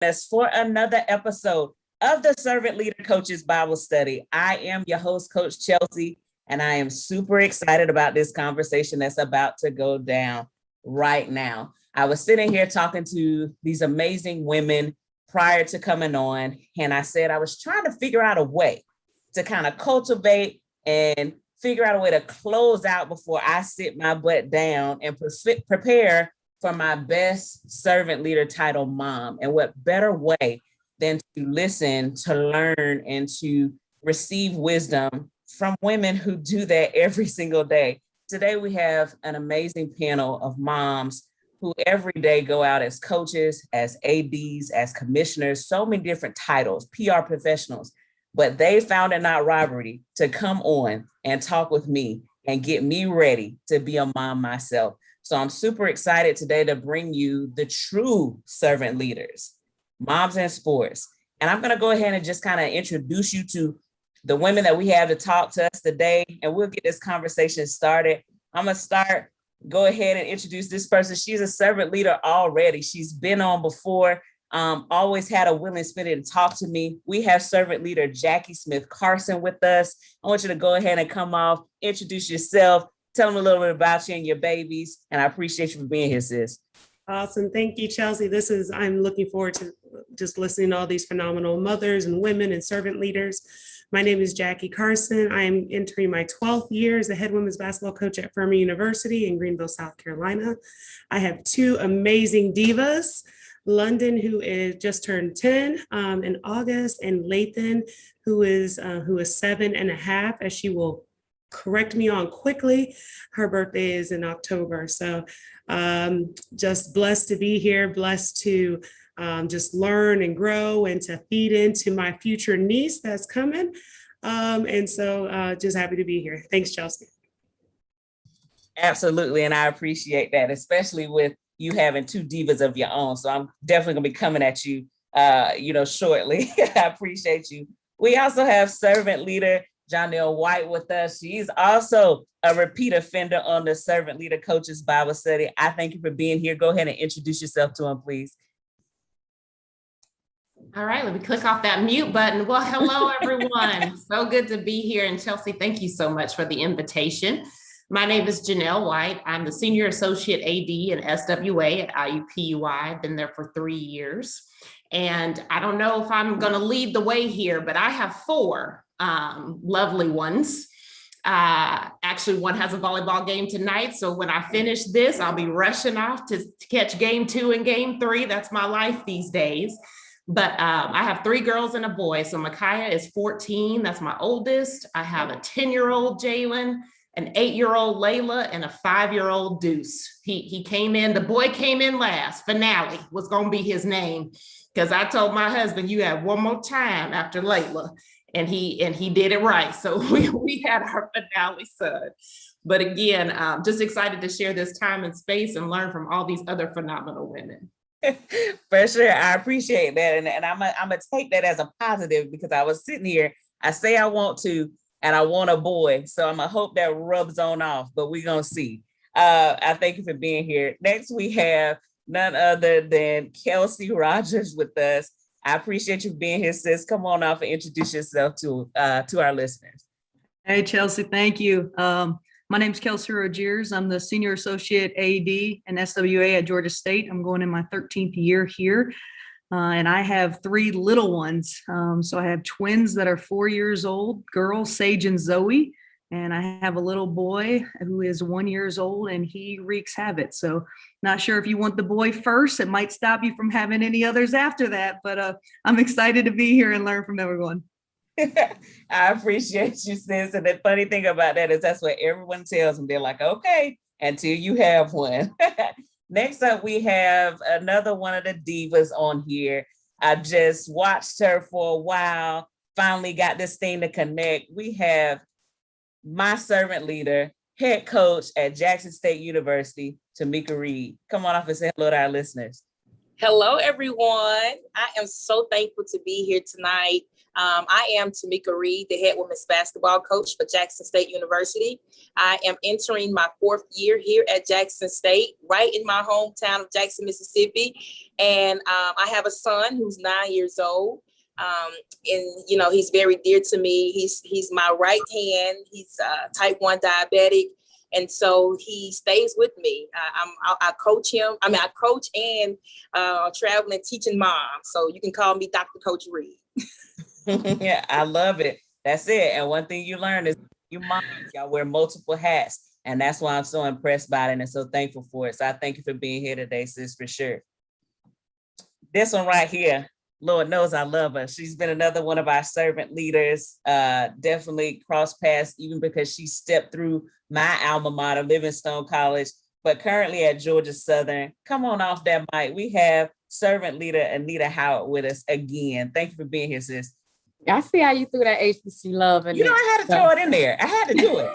us for another episode of the Servant Leader Coaches Bible Study. I am your host, Coach Chelsea, and I am super excited about this conversation that's about to go down right now. I was sitting here talking to these amazing women prior to coming on, and I said I was trying to figure out a way to kind of cultivate and figure out a way to close out before I sit my butt down and prepare for my best servant leader title, Mom. And what better way than to listen, to learn, and to receive wisdom from women who do that every single day. Today, we have an amazing panel of moms who every day go out as coaches, as ADs, as commissioners, so many different titles, PR professionals, but they found it not robbery to come on and talk with me and get me ready to be a mom myself. So I'm super excited today to bring you the true servant leaders, moms in sports. And I'm going to go ahead and just kind of introduce you to the women that we have to talk to us today, and we'll get this conversation started. I'm going to go ahead and introduce this person. She's a servant leader already. She's been on before, always had a willing spirit to talk to me. We have servant leader Jackie Smith Carson with us. I want you to go ahead and come off, introduce yourself, tell them a little bit about you and your babies, and I appreciate you for being here, sis. Awesome. Thank you, Chelsea. I'm looking forward to just listening to all these phenomenal mothers and women and servant leaders. My name is Jackie Carson. I am entering my 12th year as a head women's basketball coach at Furman University in Greenville, South Carolina. I have two amazing divas, London, who is just turned 10 in August, and Lathan, who is 7.5, as she will correct me on quickly. Her birthday is in October. So just blessed to be here, blessed to just learn and grow and to feed into my future niece that's coming. And so just happy to be here. Thanks, Chelsea. Absolutely. And I appreciate that, especially with you having two divas of your own. So I'm definitely going to be coming at you, shortly. I appreciate you. We also have servant leader Janelle White with us. She's also a repeat offender on the Servant Leader Coaches Bible Study. I thank you for being here. Go ahead and introduce yourself to him, please. All right, let me click off that mute button. Well, hello, everyone. So good to be here. And Chelsea, thank you so much for the invitation. My name is Janelle White. I'm the Senior Associate AD and SWA at IUPUI. I've been there for 3 years. And I don't know if I'm going to lead the way here, but I have 4 lovely ones. Actually, one has a volleyball game tonight. So when I finish this, I'll be rushing off to catch game 2 and game 3. That's my life these days. But I have 3 girls and a boy. So Micaiah is 14. That's my oldest. I have a 10-year-old Jalen, an 8-year-old Layla, and a 5-year-old Deuce. He came in, the boy came in last. Finale was going to be his name, because I told my husband, you have one more time after Layla. And he did it right. So we had our finale son. But again, just excited to share this time and space and learn from all these other phenomenal women. For sure. I appreciate that. And I'm gonna take that as a positive, because I was sitting here, I say I want to, and I want a boy. So I'm gonna hope that rubs on off, but we're gonna see. I thank you for being here. Next, we have none other than Kelsey Rogers with us. I appreciate you being here, sis. Come on off and introduce yourself to our listeners. Hey, Chelsea, thank you. My name's Kelsey Rogers. I'm the Senior Associate AD and SWA at Georgia State. I'm going in my 13th year here, and I have 3 little ones. So I have twins that are 4 years old, girls, Sage and Zoe, and I have a little boy who is 1 year old, and he wreaks havoc. So not sure if you want the boy first. It might stop you from having any others after that, but I'm excited to be here and learn from everyone. I appreciate you, sis. And the funny thing about that is that's what everyone tells them. They're like, okay, until you have one. Next up, we have another one of the divas on here. I just watched her for a while, finally got this thing to connect. We have my servant leader, head coach at Jackson State University, Tamika Reed. Come on off and say hello to our listeners. Hello, everyone. I am so thankful to be here tonight. I am Tamika Reed, the head women's basketball coach for Jackson State University. I am entering my 4th year here at Jackson State, right in my hometown of Jackson, Mississippi. And I have a son who's 9 years old. And he's very dear to me. He's my right hand. He's type 1 diabetic. And so he stays with me. I coach him. I coach and traveling teaching mom. So you can call me Dr. Coach Reed. Yeah, I love it. That's it. And one thing you learn is you moms, y'all wear multiple hats. And that's why I'm so impressed by it and so thankful for it. So I thank you for being here today, sis, for sure. This one right here, Lord knows I love her. She's been another one of our servant leaders, definitely crossed paths, even because she stepped through my alma mater, Livingstone College, but currently at Georgia Southern. Come on off that mic. We have servant leader Anita Howard with us again. Thank you for being here, sis. I see how you threw that HBC love in there. I had to throw it in there. I had to do it.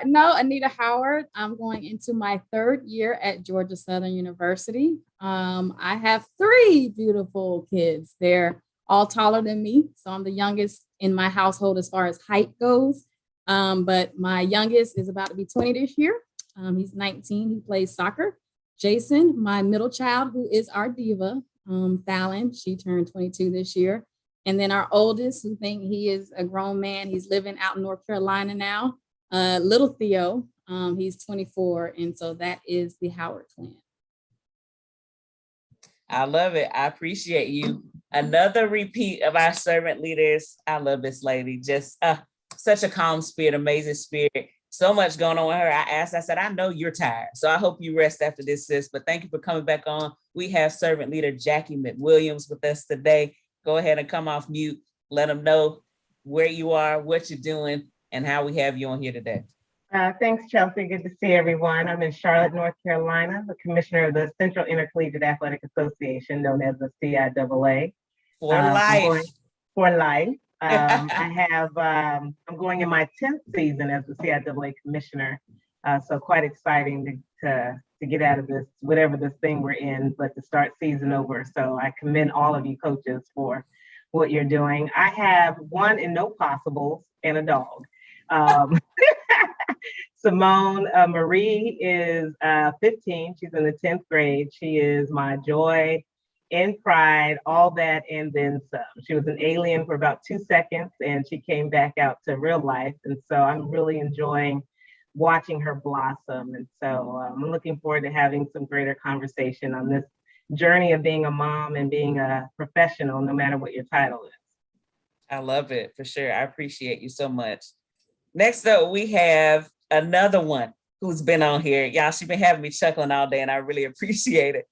No, Anita Howard. I'm going into my 3rd year at Georgia Southern University. I have 3 beautiful kids. They're all taller than me. So I'm the youngest in my household as far as height goes. But my youngest is about to be 20 this year. He's 19. He plays soccer. Jason, my middle child, who is our diva, Fallon, she turned 22 this year. And then our oldest, who think he is a grown man, he's living out in North Carolina now. Little Theo, he's 24. And so that is the Howard clan. I love it. I appreciate you. Another repeat of our servant leaders. I love this lady. Just such a calm spirit, amazing spirit. So much going on with her. I said, I know you're tired. So I hope you rest after this, sis. But thank you for coming back on. We have servant leader Jackie McWilliams with us today. Go ahead and come off mute. Let them know where you are, what you're doing, and how we have you on here today. Thanks, Chelsea. Good to see everyone. I'm in Charlotte, North Carolina, the commissioner of the Central Intercollegiate Athletic Association, known as the CIAA. For life. For life. I'm going in my 10th season as the CIAA commissioner. So quite exciting to get out of this, whatever this thing we're in, but to start season over. So I commend all of you coaches for what you're doing. I have 1 and no possibles and a dog. Simone Marie is 15. She's in the 10th grade. She is my joy and pride, all that, and then some. She was an alien for about 2 seconds, and she came back out to real life. And so I'm really enjoying watching her blossom. And so I'm looking forward to having some greater conversation on this journey of being a mom and being a professional, no matter what your title is. I love it, for sure. I appreciate you so much. Next up, we have another one who's been on here. Y'all, she's been having me chuckling all day, and I really appreciate it.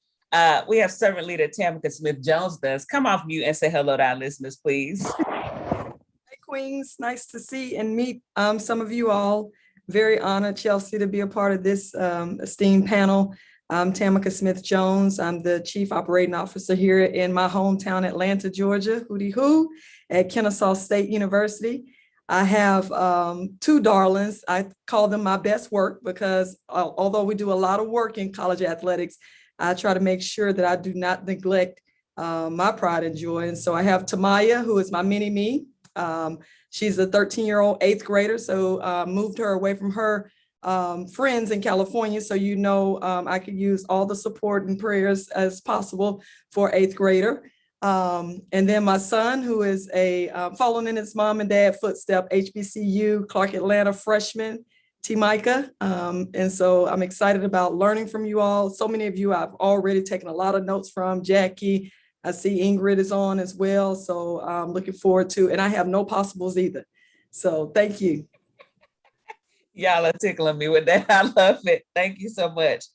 We have servant leader Tamika Smith-Jones with us. Come off mute and say hello to our listeners, please. Hey, Queens. Nice to see and meet some of you all. Very honored, Chelsea, to be a part of this esteemed panel. I'm Tamika Smith-Jones. I'm the Chief Operating Officer here in my hometown, Atlanta, Georgia, hooty hoo, at Kennesaw State University. I have 2 darlings. I call them my best work because although we do a lot of work in college athletics, I try to make sure that I do not neglect my pride and joy. And so I have Tamaya, who is my mini-me. She's a 13-year-old 8th grader, so moved her away from her friends in California. So, I could use all the support and prayers as possible for 8th grader. And then my son, who is following in his mom and dad footstep, HBCU, Clark Atlanta freshman, T-Micah. And so I'm excited about learning from you all. So many of you I've already taken a lot of notes from. Jackie, I see Ingrid is on as well. So I'm looking forward to, and I have no possibles either. So thank you. Y'all are tickling me with that. I love it. Thank you so much.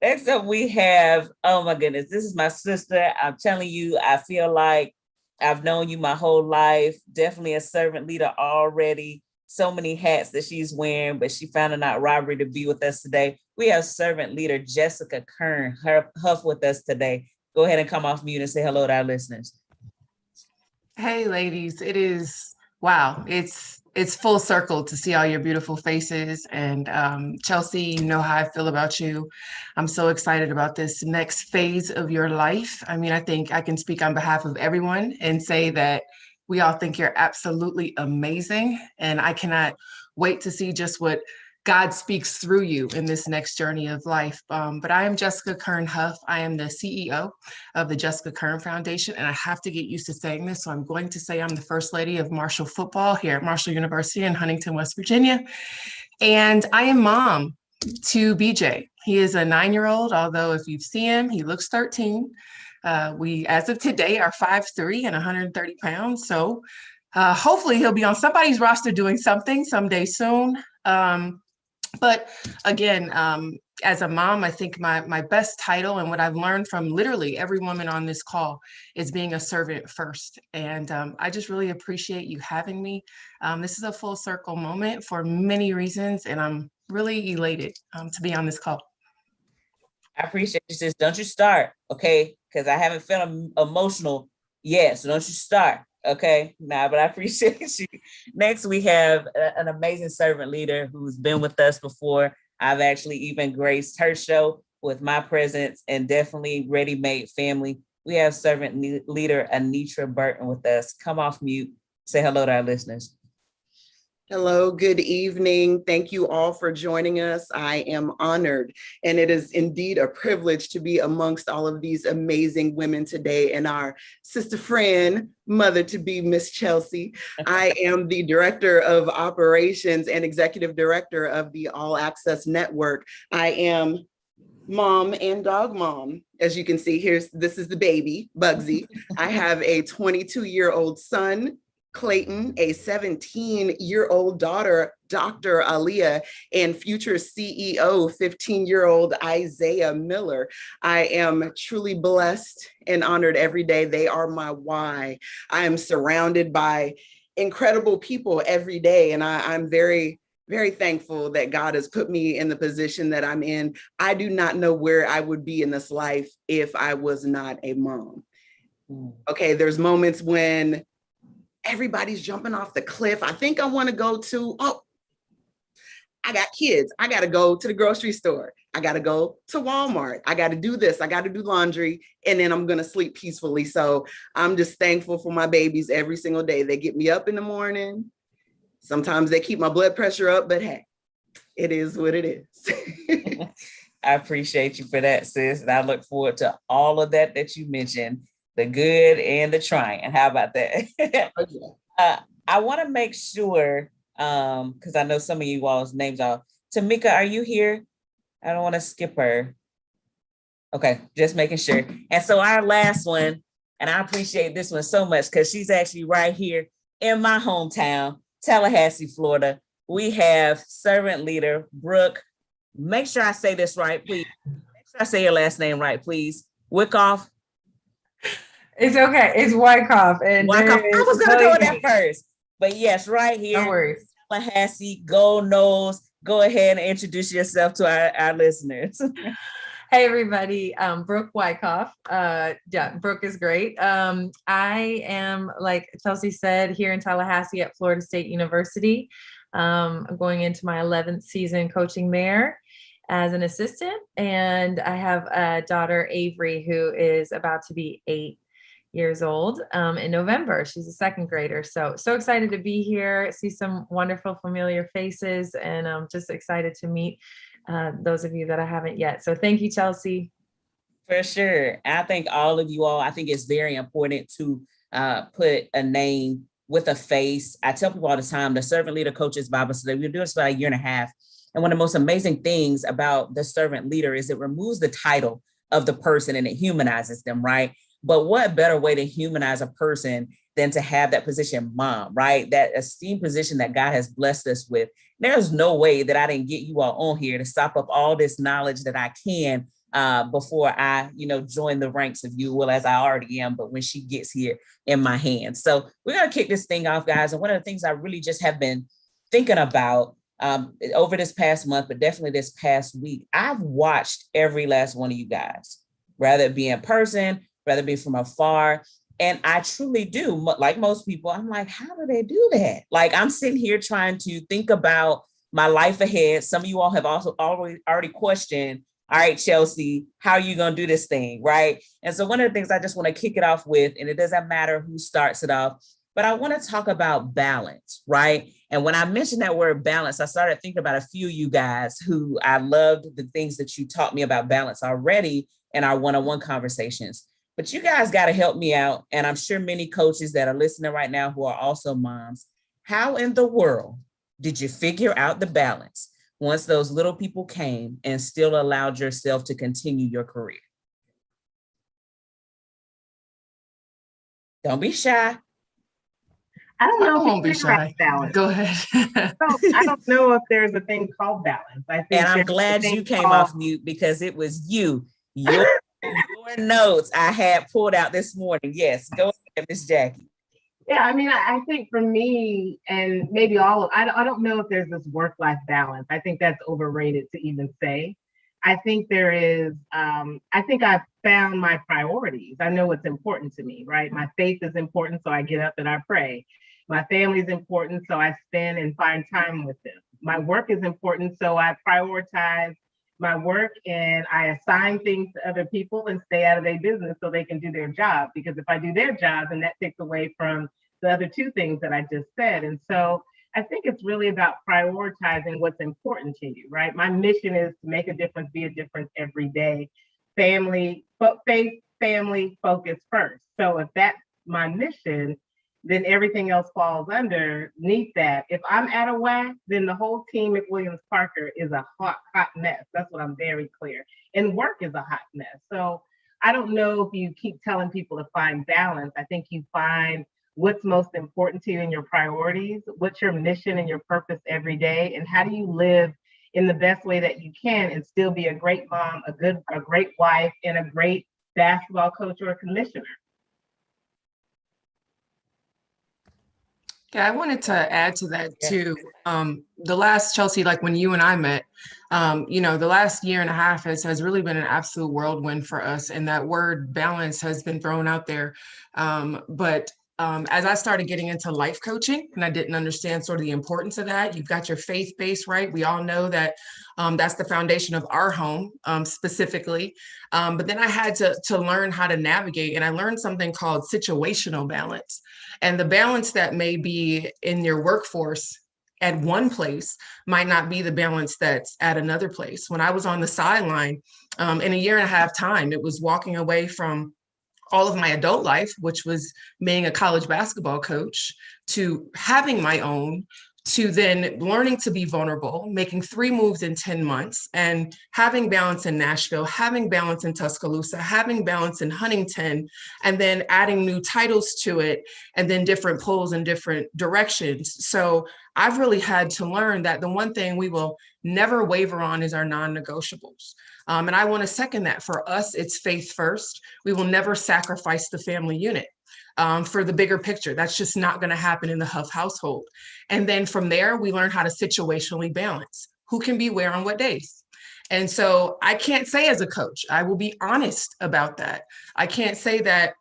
Next up, we have, oh my goodness, this is my sister. I'm telling you, I feel like I've known you my whole life. Definitely a servant leader already. So many hats that she's wearing, but she found it not robbery to be with us today. We have servant leader Jessica Kern Huff with us today. Go ahead and come off mute and say hello to our listeners. Hey, ladies, it is Wow, it's full circle to see all your beautiful faces. And Chelsea, you know how I feel about you. I'm so excited about this next phase of your life. I mean, I think I can speak on behalf of everyone and say that we all think you're absolutely amazing. And I cannot wait to see just what God speaks through you in this next journey of life. But I am Jessica Kern Huff. I am the CEO of the Jessica Kern Foundation, and I have to get used to saying this, so I'm going to say I'm the First Lady of Marshall Football here at Marshall University in Huntington, West Virginia. And I am mom to BJ. He is a 9-year-old, although if you've seen him, he looks 13. We, as of today, are 5'3" and 130 pounds. So hopefully he'll be on somebody's roster doing something someday soon. But again, as a mom, I think my best title and what I've learned from literally every woman on this call is being a servant first. And I just really appreciate you having me. This is a full circle moment for many reasons, and I'm really elated to be on this call. I appreciate you, sis. Don't you start, okay? Because I haven't felt emotional yet, so don't you start. Okay, but I appreciate you. Next, we have an amazing servant leader who's been with us before. I've actually even graced her show with my presence, and definitely Ready Made family. We have servant leader Anitra Burton with us. Come off mute. Say hello to our listeners. Hello, good evening. Thank you all for joining us. I am honored, and it is indeed a privilege to be amongst all of these amazing women today, and our sister friend, mother-to-be, Miss Chelsea. I am the Director of Operations and Executive Director of the All Access Network. I am mom and dog mom. As you can see, this is the baby, Bugsy. I have a 22-year-old son, Clayton, a 17-year-old daughter, Dr. Aaliyah, and future CEO, 15-year-old Isaiah Miller. I am truly blessed and honored every day. They are my why. I am surrounded by incredible people every day, and I'm very, very thankful that God has put me in the position that I'm in. I do not know where I would be in this life if I was not a mom. Okay, there's moments when everybody's jumping off the cliff. I think I want to go to, I got kids. I got to go to the grocery store. I got to go to Walmart. I got to do this. I got to do laundry, and then I'm going to sleep peacefully. So I'm just thankful for my babies every single day. They get me up in the morning. Sometimes they keep my blood pressure up, but hey, it is what it is. I appreciate you for that, sis. And I look forward to all of that you mentioned. The good and the trying. How about that? I want to make sure, because I know some of you all's names are. Tamika, are you here? I don't want to skip her. Okay, just making sure. And so our last one, and I appreciate this one so much because she's actually right here in my hometown, Tallahassee, Florida. We have servant leader Brooke. Make sure I say this right, please. Make sure I say your last name right, please. Wyckoff. It's okay. It's Wyckoff. And I was going to go with that first. But yes, right here. No worries. Tallahassee, Go Noles. Go ahead and introduce yourself to our listeners. Hey, everybody. Brooke Wyckoff. Yeah, Brooke is great. I am, like Chelsea said, here in Tallahassee at Florida State University. I'm going into my 11th season coaching there as an assistant. And I have a daughter, Avery, who is about to be 8 years old in November. She's a second grader. So excited to be here, see some wonderful familiar faces, and I'm just excited to meet those of you that I haven't yet. So thank you, Chelsea. For sure. I think all of you all, I think it's very important to put a name with a face. I tell people all the time, the Servant Leader Coaches Bible Study, we're doing this for a year and a half. And one of the most amazing things about the servant leader is it removes the title of the person and it humanizes them, right? But what better way to humanize a person than to have that position, mom, right? That esteemed position that God has blessed us with. There's no way that I didn't get you all on here to stop up all this knowledge that I can before I, join the ranks of you, well, as I already am, but when she gets here in my hands. So we're going to kick this thing off, guys. And one of the things I really just have been thinking about over this past month, but definitely this past week, I've watched every last one of you guys, rather it be in person, rather it be from afar. And I truly do, like most people, I'm like, how do they do that? Like, I'm sitting here trying to think about my life ahead. Some of you all have also already questioned, all right, Chelsea, how are you going to do this thing, right? And so one of the things I just want to kick it off with, and it doesn't matter who starts it off, but I want to talk about balance, right? And when I mentioned that word balance, I started thinking about a few of you guys who I loved the things that you taught me about balance already in our one-on-one conversations. But you guys got to help me out. And I'm sure many coaches that are listening right now who are also moms, how in the world did you figure out the balance once those little people came and still allowed yourself to continue your career? Don't be shy. I don't know. I won't be shy. Balance. Go ahead. So I don't know if there's a thing called balance. I think And I'm there's a glad thing you came called- off mute because it was you, your notes I had pulled out this morning. Yes, go ahead, Miss Jackie. Yeah, I mean, I think for me, and maybe I don't know if there's this work-life balance. I think that's overrated to even say. I think there is, I think I've found my priorities. I know what's important to me, right? My faith is important, so I get up and I pray. My family is important, so I spend and find time with them. My work is important, so I prioritize my work and I assign things to other people and stay out of their business so they can do their job. Because if I do their job, then that takes away from the other two things that I just said. And so I think it's really about prioritizing what's important to you, right? My mission is to make a difference, be a difference every day. Faith, family, focus first. So if that's my mission, then everything else falls underneath that. If I'm out of whack, then the whole team at Williams Parker is a hot mess. That's what I'm very clear. And work is a hot mess. So I don't know if you keep telling people to find balance. I think you find what's most important to you and your priorities, what's your mission and your purpose every day, and how do you live in the best way that you can and still be a great mom, a great wife, and a great basketball coach or a commissioner. Yeah, I wanted to add to that too. The last, Chelsea, like when you and I met, the last year and a half has really been an absolute whirlwind for us. And that word balance has been thrown out there. But as I started getting into life coaching and I didn't understand sort of the importance of that, you've got your faith base, right? We all know that that's the foundation of our home specifically. But then I had to learn how to navigate, and I learned something called situational balance. And the balance that may be in your workforce at one place might not be the balance that's at another place. When I was on the sideline in a year and a half time, it was walking away from all of my adult life, which was being a college basketball coach, to having my own, to then learning to be vulnerable, making 3 moves in 10 months, and having balance in Nashville, having balance in Tuscaloosa, having balance in Huntington, and then adding new titles to it, and then different pulls in different directions. So I've really had to learn that the one thing we will never waver on is our non-negotiables. And I want to second that. For us, it's faith first. We will never sacrifice the family unit for the bigger picture. That's just not going to happen in the Huff household. And then from there, we learn how to situationally balance who can be where on what days. And so I can't say as a coach, I will be honest about that. I can't say that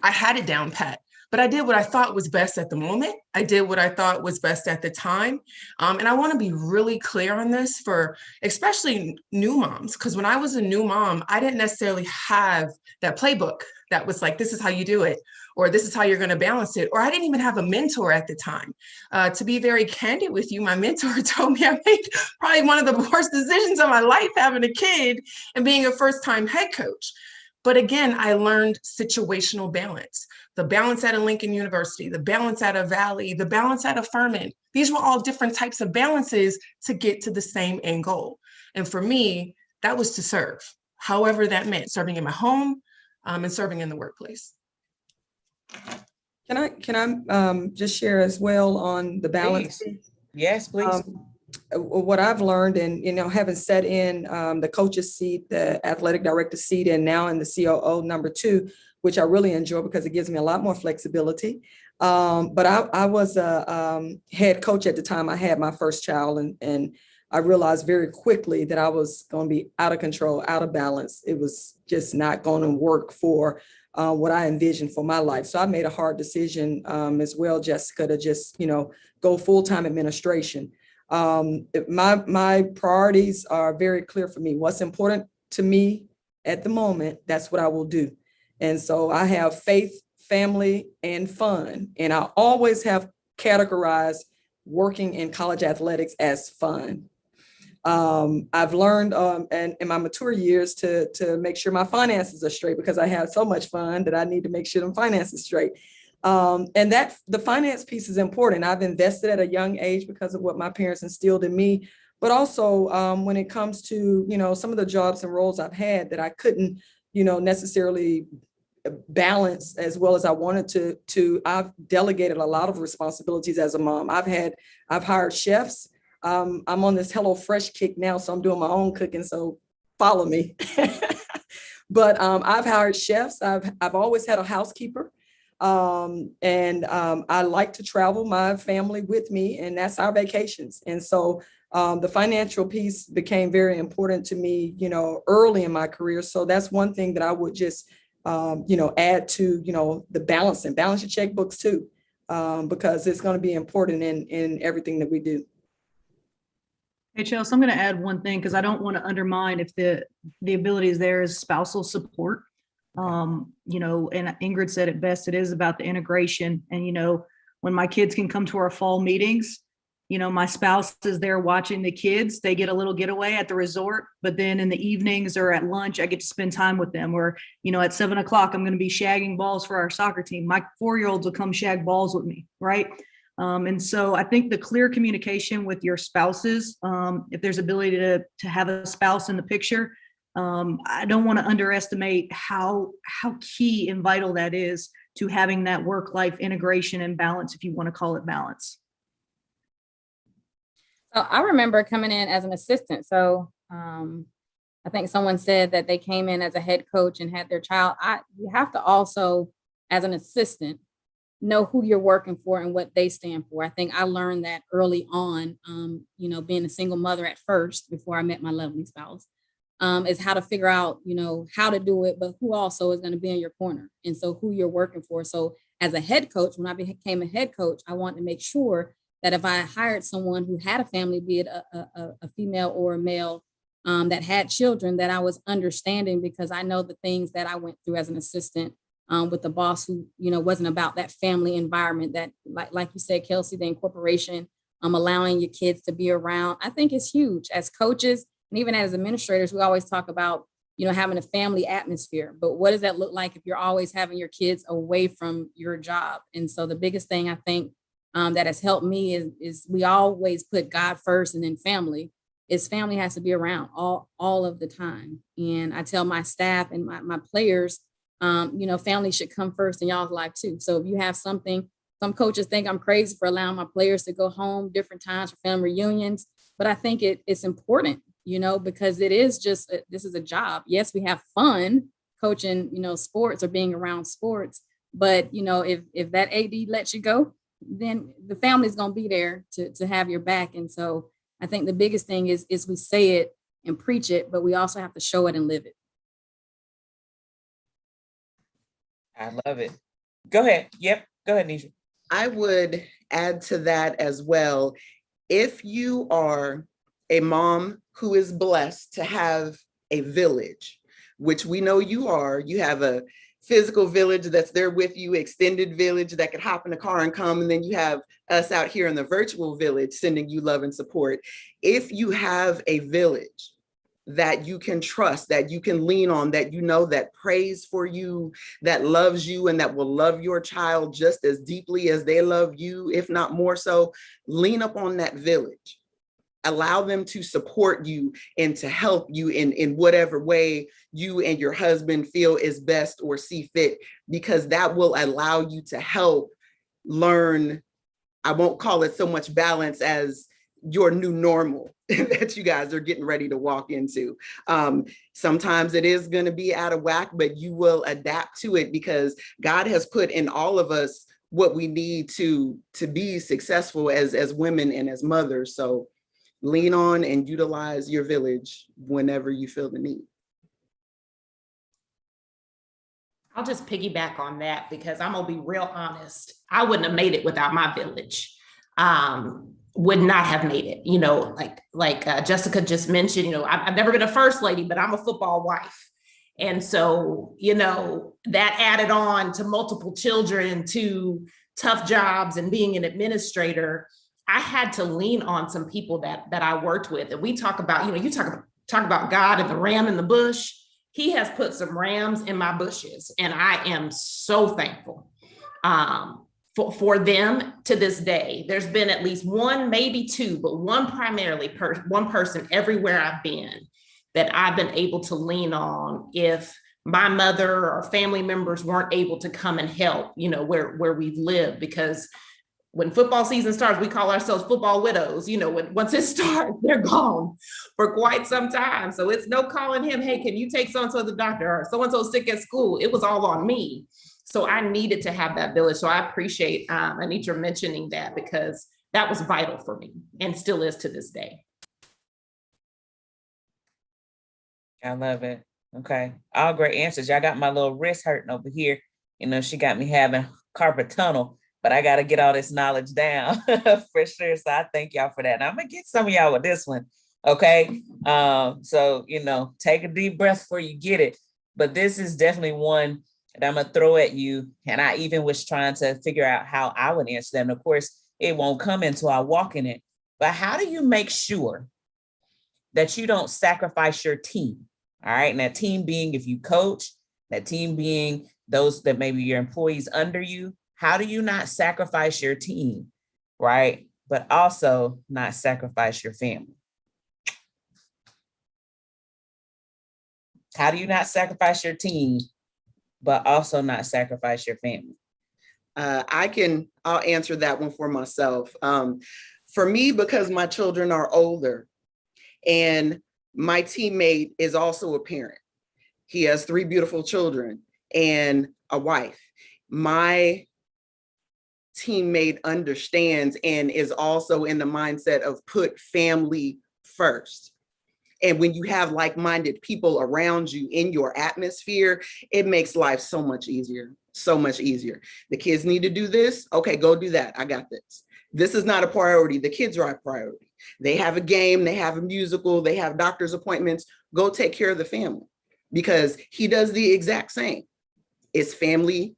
I had it down pat, but I did what I thought was best at the moment. I did what I thought was best at the time. And I want to be really clear on this for especially new moms, because when I was a new mom, I didn't necessarily have that playbook that was like, this is how you do it, or this is how you're going to balance it. Or I didn't even have a mentor at the time. To be very candid with you, my mentor told me I made probably one of the worst decisions of my life having a kid and being a first-time head coach. But again, I learned situational balance, the balance at a Lincoln University, the balance at a Valley, the balance at a Furman. These were all different types of balances to get to the same end goal. And for me, that was to serve, however that meant, serving in my home and serving in the workplace. Can I just share as well on the balance? Please. Yes, please. What I've learned, and having sat in the coach's seat, the athletic director seat, and now in the COO number 2, which I really enjoy because it gives me a lot more flexibility. But I was a head coach at the time I had my first child, and I realized very quickly that I was going to be out of control, out of balance. It was just not going to work for what I envisioned for my life. So I made a hard decision as well, Jessica, to just, go full-time administration. My priorities are very clear for me. What's important to me at the moment, that's what I will do. And so I have faith, family, and fun. And I always have categorized working in college athletics as fun. I've learned and in my mature years to make sure my finances are straight, because I have so much fun that I need to make sure them finances straight. And that the finance piece is important. I've invested at a young age because of what my parents instilled in me. But also when it comes to, some of the jobs and roles I've had that I couldn't, necessarily balance as well as I wanted to, I've delegated a lot of responsibilities as a mom. I've hired chefs. I'm on this HelloFresh kick now, so I'm doing my own cooking. So follow me. But I've hired chefs. I've always had a housekeeper. I like to travel my family with me, and that's our vacations. And so the financial piece became very important to me, early in my career. So that's one thing that I would just, add to, the balance your checkbooks too, because it's going to be important in everything that we do. Hey, Chelsea, I'm going to add one thing because I don't want to undermine if the ability is there is spousal support. And Ingrid said it best, it is about the integration. And, when my kids can come to our fall meetings, my spouse is there watching the kids. They get a little getaway at the resort, but then in the evenings or at lunch, I get to spend time with them. Or, at 7 o'clock, I'm going to be shagging balls for our soccer team. My 4-year-olds will come shag balls with me, right? And so I think the clear communication with your spouses, if there's ability to have a spouse in the picture, I don't want to underestimate how key and vital that is to having that work-life integration and balance, if you want to call it balance. So I remember coming in as an assistant. So I think someone said that they came in as a head coach and had their child. You have to also, as an assistant, know who you're working for and what they stand for. I think I learned that early on, being a single mother at first before I met my lovely spouse, is how to figure out, how to do it, but who also is going to be in your corner. And so who you're working for. So as a head coach, when I became a head coach, I wanted to make sure that if I hired someone who had a family, be it a female or a male, that had children, that I was understanding, because I know the things that I went through as an assistant with the boss who, wasn't about that family environment that, like you said, Kelsey, the incorporation, allowing your kids to be around. I think it's huge. As coaches and even as administrators, we always talk about, having a family atmosphere. But what does that look like if you're always having your kids away from your job? And so the biggest thing I think that has helped me is we always put God first, and then family. Family has to be around all of the time. And I tell my staff and my players, family should come first in y'all's life too. So if you have something, some coaches think I'm crazy for allowing my players to go home different times for family reunions, but I think it's important, because it is just, this is a job. Yes, we have fun coaching, sports or being around sports, but if that AD lets you go, then the family's going to be there to have your back. And so I think the biggest thing is we say it and preach it, but we also have to show it and live it. I love it. Go ahead. Yep. Go ahead, Nisha. I would add to that as well. If you are a mom who is blessed to have a village, which we know you are, you have a physical village that's there with you, extended village that could hop in a car and come, and then you have us out here in the virtual village sending you love and support. If you have a village that you can trust, that you can lean on, that that prays for you, that loves you, and that will love your child just as deeply as they love you, if not more so, lean up on that village. Allow them to support you and to help you in whatever way you and your husband feel is best or see fit, because that will allow you to help learn, I won't call it so much balance as your new normal that you guys are getting ready to walk into. Sometimes it is going to be out of whack, but you will adapt to it, because God has put in all of us what we need to be successful as women and as mothers. So lean on and utilize your village whenever you feel the need. I'll just piggyback on that because I'm gonna be real honest. I wouldn't have made it without my village. Would not have made it. You know, like Jessica just mentioned. You know, I've never been a first lady, but I'm a football wife, and so you know that added on to multiple children, to tough jobs, and being an administrator. I had to lean on some people that I worked with, and we talk about. You know, you talk about God and the ram in the bush. He has put some rams in my bushes, and I am so thankful for them to this day. There's been at least one, maybe two, but one primarily one person everywhere I've been that I've been able to lean on if my mother or family members weren't able to come and help, you know, where we've lived. Because when football season starts, we call ourselves football widows. You know, once it starts, they're gone for quite some time. So it's no calling him, hey, can you take so-and-so to the doctor, or so-and-so sick at school? It was all on me. So I needed to have that village. So I appreciate Anitra mentioning that, because that was vital for me and still is to this day. I love it. Okay. All great answers. Y'all got my little wrist hurting over here. You know, she got me having carpal tunnel, but I got to get all this knowledge down for sure. So I thank y'all for that. And I'm going to get some of y'all with this one. Okay. So, you know, take a deep breath before you get it. But this is definitely one that I'm going to throw at you. And I even was trying to figure out how I would answer them. Of course, it won't come until I walk in it. But how do you make sure that you don't sacrifice your team? All right. And that team being, if you coach, that team being those that maybe your employees under you. How do you not sacrifice your team, right? But also not sacrifice your family? How do you not sacrifice your team, but also not sacrifice your family? I'll answer that one for myself. For me, because my children are older and my teammate is also a parent. He has 3 beautiful children and a wife. My teammate understands and is also in the mindset of put family first. And when you have like-minded people around you in your atmosphere, it makes life so much easier, so much easier. The kids need to do this. Okay, go do that. I got this. This is not a priority. The kids are a priority. They have a game, they have a musical, they have doctor's appointments. Go take care of the family, because he does the exact same. It's family,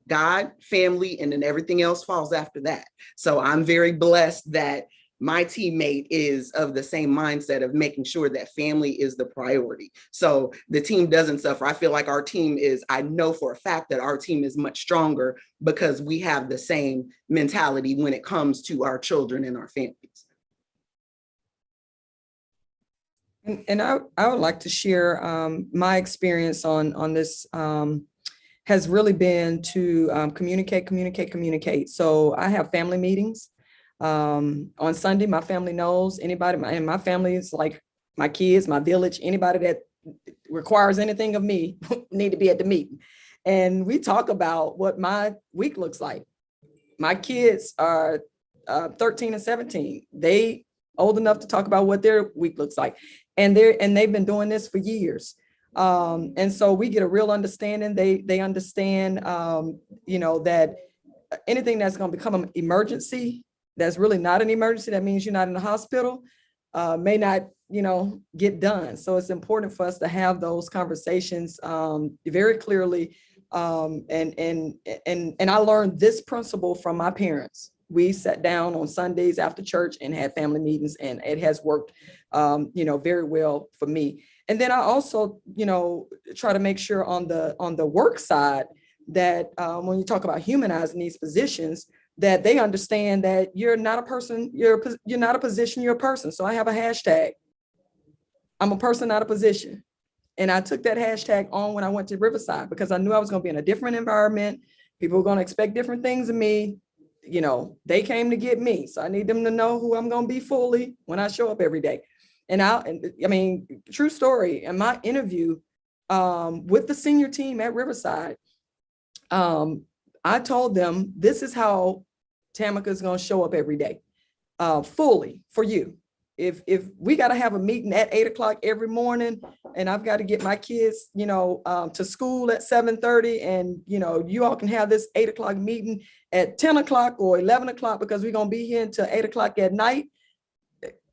God, family, and then everything else falls after that. So I'm very blessed that my teammate is of the same mindset of making sure that family is the priority. So the team doesn't suffer. I feel like our team is, I know for a fact that our team is much stronger because we have the same mentality when it comes to our children and our families. And I would like to share my experience on this has really been to communicate. So I have family meetings. On Sunday, my family knows anybody, and my family is like my kids, my village, anybody that requires anything of me need to be at the meeting. And we talk about what my week looks like. My kids are 13 and 17. They old enough to talk about what their week looks like. And they've been doing this for years. And so we get a real understanding. They understand, you know, that anything that's going to become an emergency, that's really not an emergency, that means you're not in the hospital, may not, you know, get done. So it's important for us to have those conversations very clearly. And I learned this principle from my parents. We sat down on Sundays after church and had family meetings, and it has worked, you know, very well for me. And then I also, you know, try to make sure on the work side that when you talk about humanizing these positions, that they understand that you're not a person, you're not a position, you're a person. So I have a hashtag. I'm a person, not a position. And I took that hashtag on when I went to Riverside, because I knew I was going to be in a different environment. People were going to expect different things of me. You know, they came to get me. So I need them to know who I'm going to be fully when I show up every day. And I mean, true story, in my interview with the senior team at Riverside, I told them, this is how Tamika is going to show up every day, fully for you. if we got to have a meeting at 8 o'clock every morning, and I've got to get my kids, to school at 7:30, and you all can have this 8 o'clock meeting at 10 o'clock or 11 o'clock because we're gonna be here until 8 o'clock at night.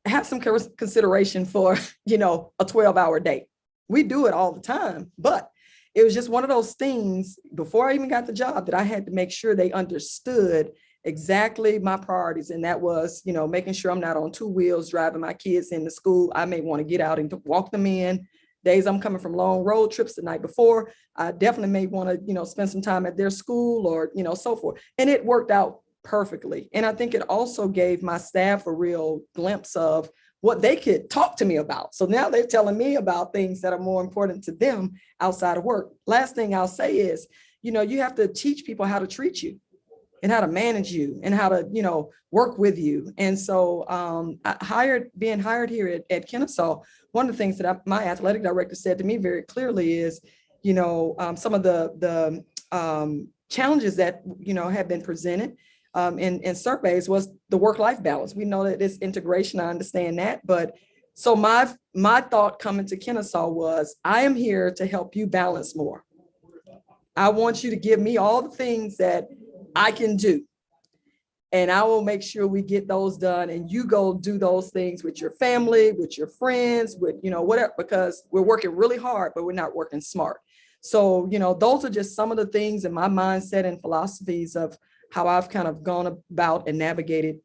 Have some consideration for a 12-hour day. We do it all the time, but it was just one of those things before I even got the job that I had to make sure they understood exactly my priorities. And that was, making sure I'm not on two wheels driving my kids into school. I may want to get out and walk them in. Days I'm coming from long road trips the night before, I definitely may want to, spend some time at their school or, so forth. And it worked out perfectly. And I think it also gave my staff a real glimpse of what they could talk to me about. So now they're telling me about things that are more important to them outside of work. Last thing I'll say is, you have to teach people how to treat you and how to manage you and how to, work with you. And so being hired here at Kennesaw, one of the things that my athletic director said to me very clearly is, some of the challenges that, have been presented in surveys was the work-life balance. We know that it's integration, I understand that. But so my thought coming to Kennesaw was, I am here to help you balance more. I want you to give me all the things that I can do. And I will make sure we get those done, and you go do those things with your family, with your friends, with, whatever, because we're working really hard, but we're not working smart. So, those are just some of the things in my mindset and philosophies of how I've kind of gone about and navigated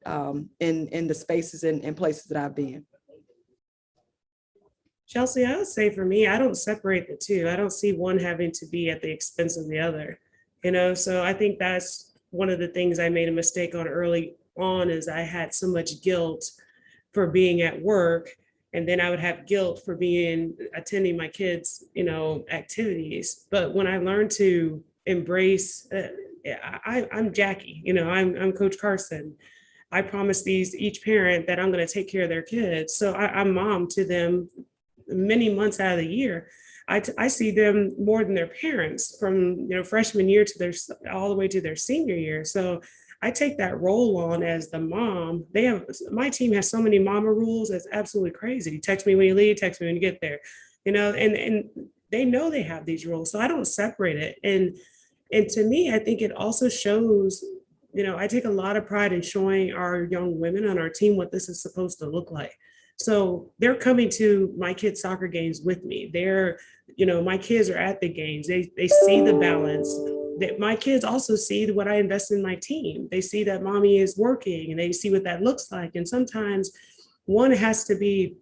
in the spaces and places that I've been. Chelsea, I would say for me, I don't separate the two. I don't see one having to be at the expense of the other, so I think that's one of the things I made a mistake on early on is I had so much guilt for being at work. And then I would have guilt for attending my kids, activities. But when I learned to embrace, I'm Jackie, I'm Coach Carson. I promise each parent that I'm going to take care of their kids. So I'm mom to them many months out of the year. I see them more than their parents from freshman year to all the way to their senior year. So I take that role on as the mom. My team has so many mama rules. It's absolutely crazy. Text me when you leave, text me when you get there, and they know they have these rules. So I don't separate it. And to me, I think it also shows, I take a lot of pride in showing our young women on our team what this is supposed to look like. So they're coming to my kids' soccer games with me. My kids are at the games. They see the balance. That my kids also see what I invest in my team. They see that mommy is working and they see what that looks like. And sometimes one has to be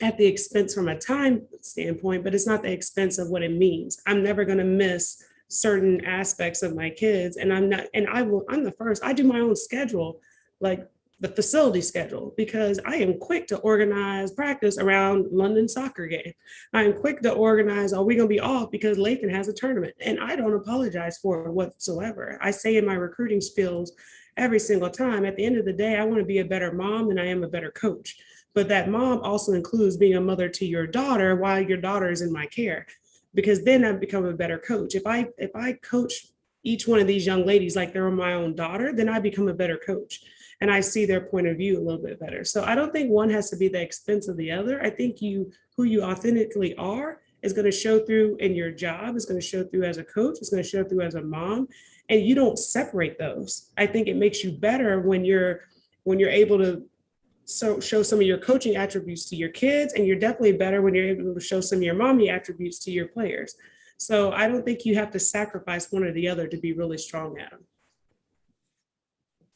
at the expense from a time standpoint, but it's not the expense of what it means. I'm never going to miss certain aspects of my kids. And I'm the first. I do my own schedule, like the facility schedule, because I am quick to organize practice around London soccer game. I am quick to organize, are we going to be off because Lathan has a tournament? And I don't apologize for it whatsoever. I say in my recruiting skills every single time, at the end of the day, I want to be a better mom than I am a better coach. But that mom also includes being a mother to your daughter while your daughter is in my care, because then I become a better coach. If I coach each one of these young ladies like they're my own daughter, then I become a better coach. And I see their point of view a little bit better. So I don't think one has to be the expense of the other. I think who you authentically are is going to show through in your job. It's going to show through as a coach. It's going to show through as a mom. And you don't separate those. I think it makes you better when you're able to show some of your coaching attributes to your kids. And you're definitely better when you're able to show some of your mommy attributes to your players. So I don't think you have to sacrifice one or the other to be really strong at them.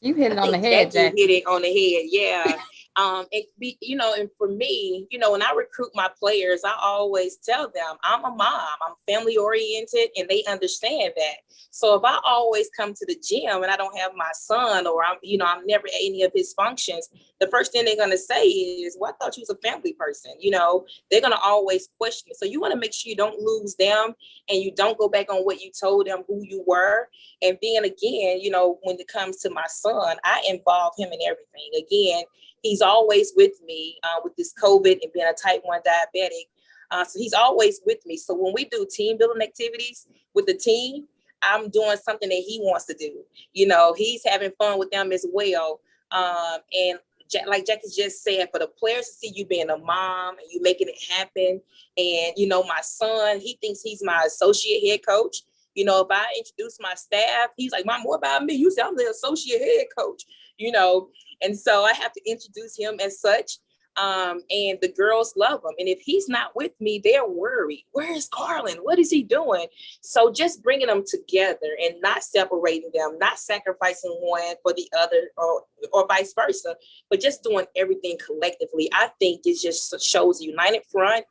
You hit it on the head, Jackie. Hit it on the head, yeah. And for me, when I recruit my players, I always tell them I'm a mom, I'm family oriented, and they understand that. So if I always come to the gym and I don't have my son, or I'm never at any of his functions, the first thing they're going to say is, well, I thought you was a family person. They're going to always question it. So you want to make sure you don't lose them and you don't go back on what you told them, who you were. And then again, when it comes to my son, I involve him in everything. Again, he's always with me with this COVID and being a type 1 diabetic. So he's always with me. So when we do team building activities with the team, I'm doing something that he wants to do. He's having fun with them as well. And like Jackie just said, for the players to see you being a mom and you making it happen. And, you know, my son, he thinks he's my associate head coach. You know, if I introduce my staff, he's like, Mom, what about me? You said I'm the associate head coach, you know? And so I have to introduce him as such. And the girls love him. And if he's not with me, they're worried. Where is Carlin? What is he doing? So just bringing them together and not separating them, not sacrificing one for the other or vice versa, but just doing everything collectively. I think it just shows a united front,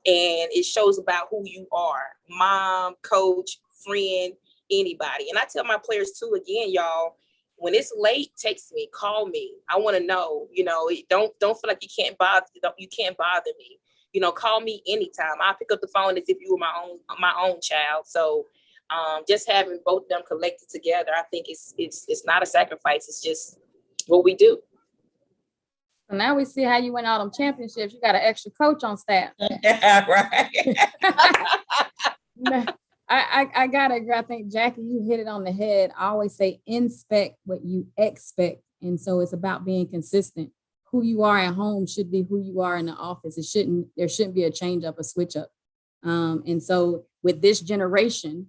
and it shows about who you are, mom, coach, friend, anybody. And I tell my players too, again, y'all, when it's late, text me, call me. I want to know, you know, don't feel like you can't bother me. You know, call me anytime. I'll pick up the phone as if you were my own child. So just having both of them collected together, I think it's not a sacrifice. It's just what we do. So now we see how you win all them championships. You got an extra coach on staff. Right. I gotta agree. I think Jackie, you hit it on the head. I always say inspect what you expect. And so it's about being consistent. Who you are at home should be who you are in the office. There shouldn't be a change up, a switch up. And so with this Generation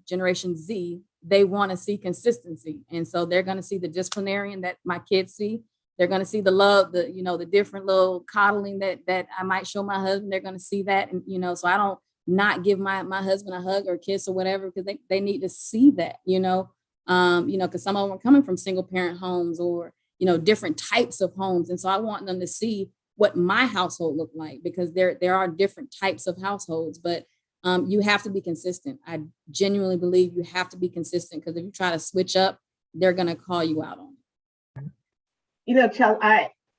Z, they want to see consistency. And so they're going to see the disciplinarian that my kids see. They're going to see the love, the different little coddling that I might show my husband. They're going to see that. And, so I don't not give my husband a hug or kiss or whatever, because they need to see that, because some of them are coming from single parent homes or, different types of homes. And so I want them to see what my household looked like, because there are different types of households, but you have to be consistent. I genuinely believe you have to be consistent, because if you try to switch up, they're going to call you out on it. Chelsea,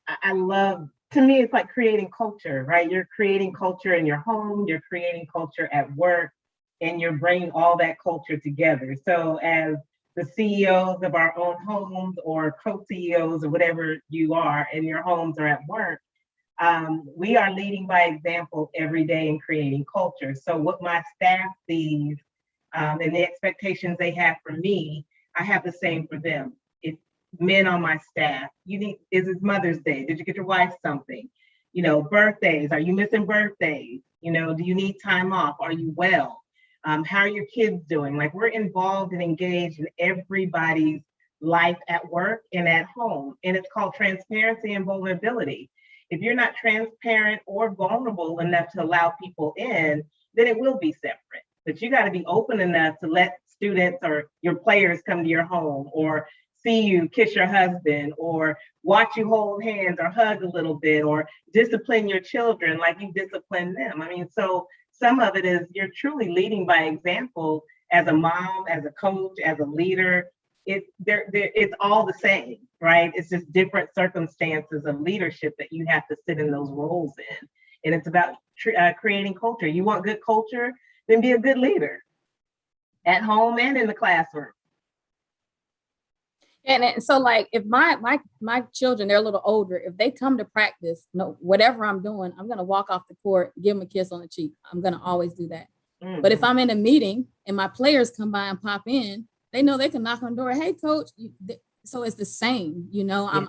I love, to me, it's like creating culture, right? You're creating culture in your home, you're creating culture at work, and you're bringing all that culture together. So as the CEOs of our own homes, or co-CEOs, or whatever you are in your homes or at work, we are leading by example every day in creating culture. So what my staff sees and the expectations they have for me, I have the same for them. If men on my staff, is it Mother's Day? Did you get your wife something? Birthdays, are you missing birthdays? Do you need time off? Are you well? How are your kids doing? Like, we're involved and engaged in everybody's life at work and at home. And it's called transparency and vulnerability. If you're not transparent or vulnerable enough to allow people in, then it will be separate. But you got to be open enough to let students or your players come to your home, or see you kiss your husband, or watch you hold hands or hug a little bit, or discipline your children like you discipline them. I mean, so some of it is you're truly leading by example as a mom, as a coach, as a leader. It's all the same, right? It's just different circumstances of leadership that you have to sit in those roles in. And it's about creating culture. You want good culture, then be a good leader at home and in the classroom. And so, like, if my children, they're a little older, if they come to practice, whatever I'm doing, I'm going to walk off the court, give them a kiss on the cheek. I'm going to always do that. Mm-hmm. But if I'm in a meeting and my players come by and pop in, they know they can knock on the door. Hey, coach. So it's the same, yeah.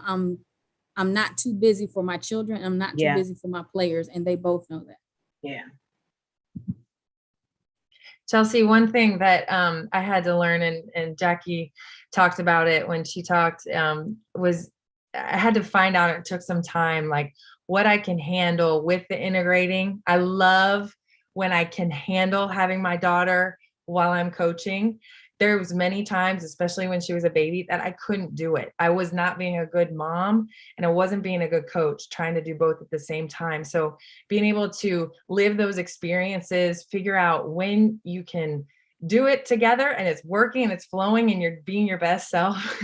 I'm not too busy for my children. I'm not too busy for my players. And they both know that. Yeah. Chelsea, one thing that I had to learn, and Jackie talked about it when she talked, was I had to find out, it took some time, like what I can handle with the integrating. I love when I can handle having my daughter while I'm coaching. There was many times, especially when she was a baby, that I couldn't do it. I was not being a good mom, and I wasn't being a good coach, trying to do both at the same time. So being able to live those experiences, figure out when you can do it together and it's working and it's flowing and you're being your best self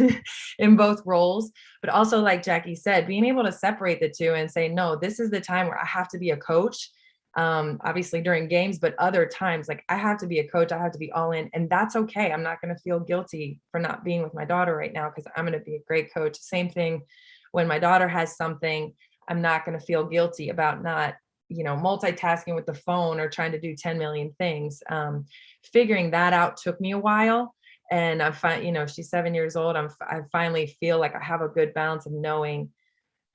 in both roles. But also, like Jackie said, being able to separate the two and say, no, this is the time where I have to be a coach. Obviously during games, but other times, like I have to be a coach, I have to be all in, and that's okay. I'm not going to feel guilty for not being with my daughter right now, because I'm going to be a great coach. Same thing when my daughter has something, I'm not going to feel guilty about not, multitasking with the phone or trying to do 10 million things. Figuring that out took me a while. And I find, she's 7 years old. I finally feel like I have a good balance of knowing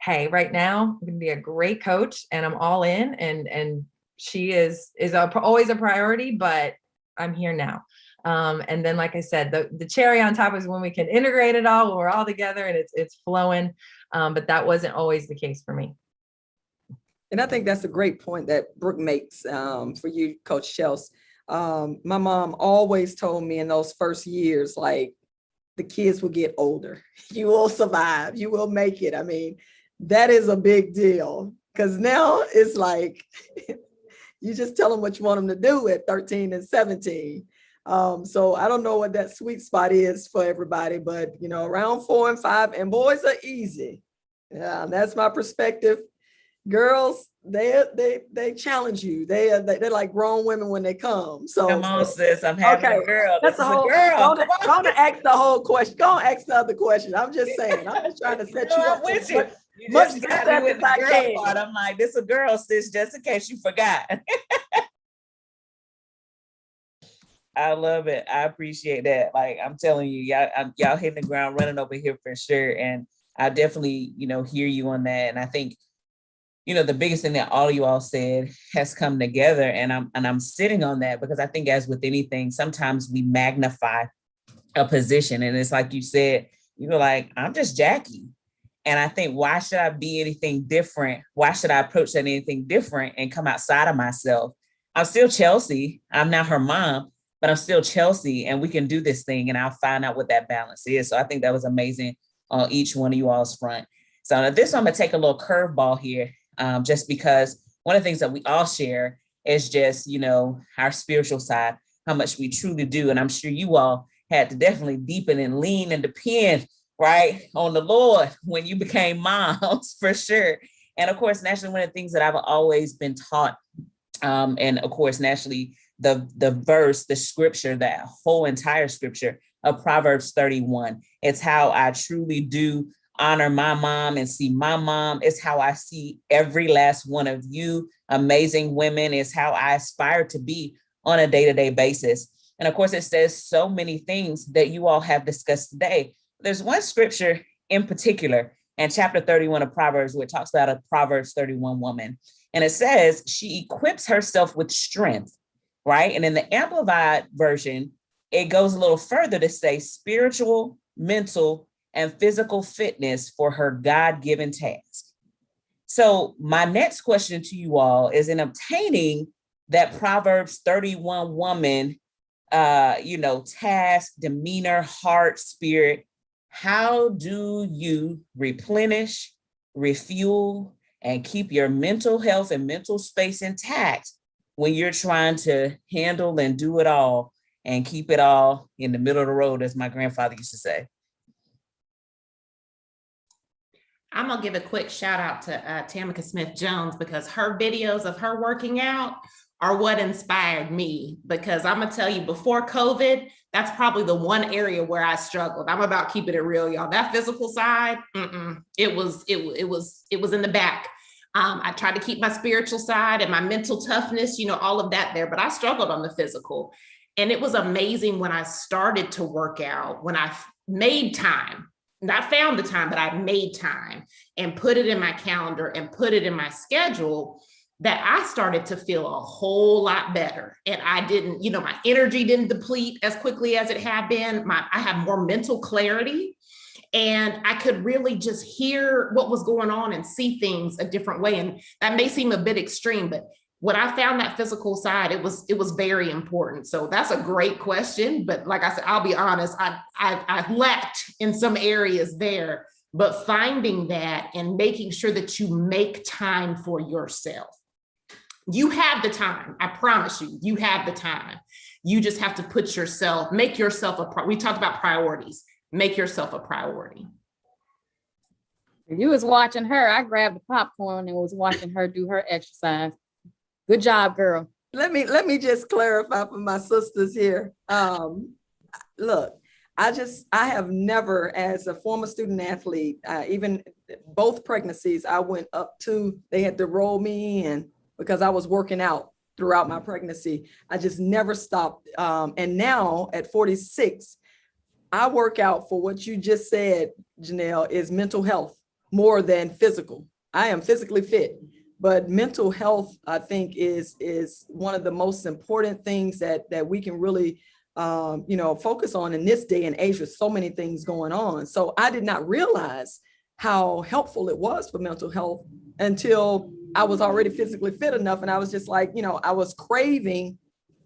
hey, right now I'm going to be a great coach and I'm all in, and she is always a priority, but I'm here now. And then, like I said, the cherry on top is when we can integrate it all, when we're all together and it's flowing. But that wasn't always the case for me. And I think that's a great point that Brooke makes for you, Coach Chelsea. My mom always told me in those first years, like, the kids will get older. You will survive. You will make it. I mean, that is a big deal, because now it's like you just tell them what you want them to do at 13 and 17. So I don't know what that sweet spot is for everybody, but around 4 and 5, and boys are easy. Yeah, that's my perspective. Girls, they challenge you. They're like grown women when they come. So come on, sis. I'm having a girl. That's a whole girl. Don't ask the whole question. Go and ask the other question. I'm just saying. I'm just trying to set you up with you. You much just got me with the girl part. I'm like, this a girl, sis, just in case you forgot. I love it. I appreciate that. Like, I'm telling you, y'all hitting the ground running over here for sure. And I definitely, hear you on that. And I think, the biggest thing that all of you all said has come together, and I'm sitting on that, because I think, as with anything, sometimes we magnify a position, and it's like you said, you're like, I'm just Jackie. And I think, why should I be anything different? Why should I approach that anything different and come outside of myself? I'm still Chelsea. I'm now her mom, but I'm still Chelsea, and we can do this thing, and I'll find out what that balance is. So I think that was amazing on each one of you all's front. So now this one, I'm gonna take a little curveball here, just because one of the things that we all share is just, our spiritual side, how much we truly do. And I'm sure you all had to definitely deepen and lean and depend, right, on the Lord when you became moms, for sure. And of course, naturally, one of the things that I've always been taught, and of course, naturally, the verse, the scripture, that whole entire scripture of Proverbs 31. It's how I truly do honor my mom and see my mom. It's how I see every last one of you amazing women. It's how I aspire to be on a day-to-day basis. And of course, it says so many things that you all have discussed today. There's one scripture in particular in chapter 31 of Proverbs, where it talks about a Proverbs 31 woman. And it says she equips herself with strength, right? And in the Amplified version, it goes a little further to say spiritual, mental, and physical fitness for her God-given task. So my next question to you all is, in obtaining that Proverbs 31 woman, task, demeanor, heart, spirit, how do you replenish, refuel, and keep your mental health and mental space intact when you're trying to handle and do it all and keep it all in the middle of the road, as my grandfather used to say? I'm gonna give a quick shout out to Tamika Smith Jones, because her videos of her working out are what inspired me. Because I'm gonna tell you, before COVID, that's probably the one area where I struggled. I'm about keeping it real, y'all. That physical side, it was in the back. I tried to keep my spiritual side and my mental toughness, all of that there, but I struggled on the physical. And it was amazing when I started to work out, when I made time. Not found the time, but I made time and put it in my calendar and put it in my schedule, that I started to feel a whole lot better. And I didn't, my energy didn't deplete as quickly as it had been. I have more mental clarity, and I could really just hear what was going on and see things a different way. And that may seem a bit extreme, but when I found that physical side, it was very important. So that's a great question. But like I said, I'll be honest, I lacked in some areas there, but finding that and making sure that you make time for yourself. You have the time. I promise you, you have the time. You just have to make yourself we talked about priorities. Make yourself a priority. You was watching her. I grabbed the popcorn and was watching her do her exercise. Good job, girl. Let me just clarify for my sisters here. Look, I have never, as a former student athlete, even both pregnancies, I went up to, they had to roll me in because I was working out throughout my pregnancy. I just never stopped. And now at 46, I work out for what you just said, Janelle, is mental health. more than physical. I am physically fit, but mental health, I think, is one of the most important things that we can really focus on in this day and age with so many things going on. So I did not realize how helpful it was for mental health until I was already physically fit enough. And I was just like, I was craving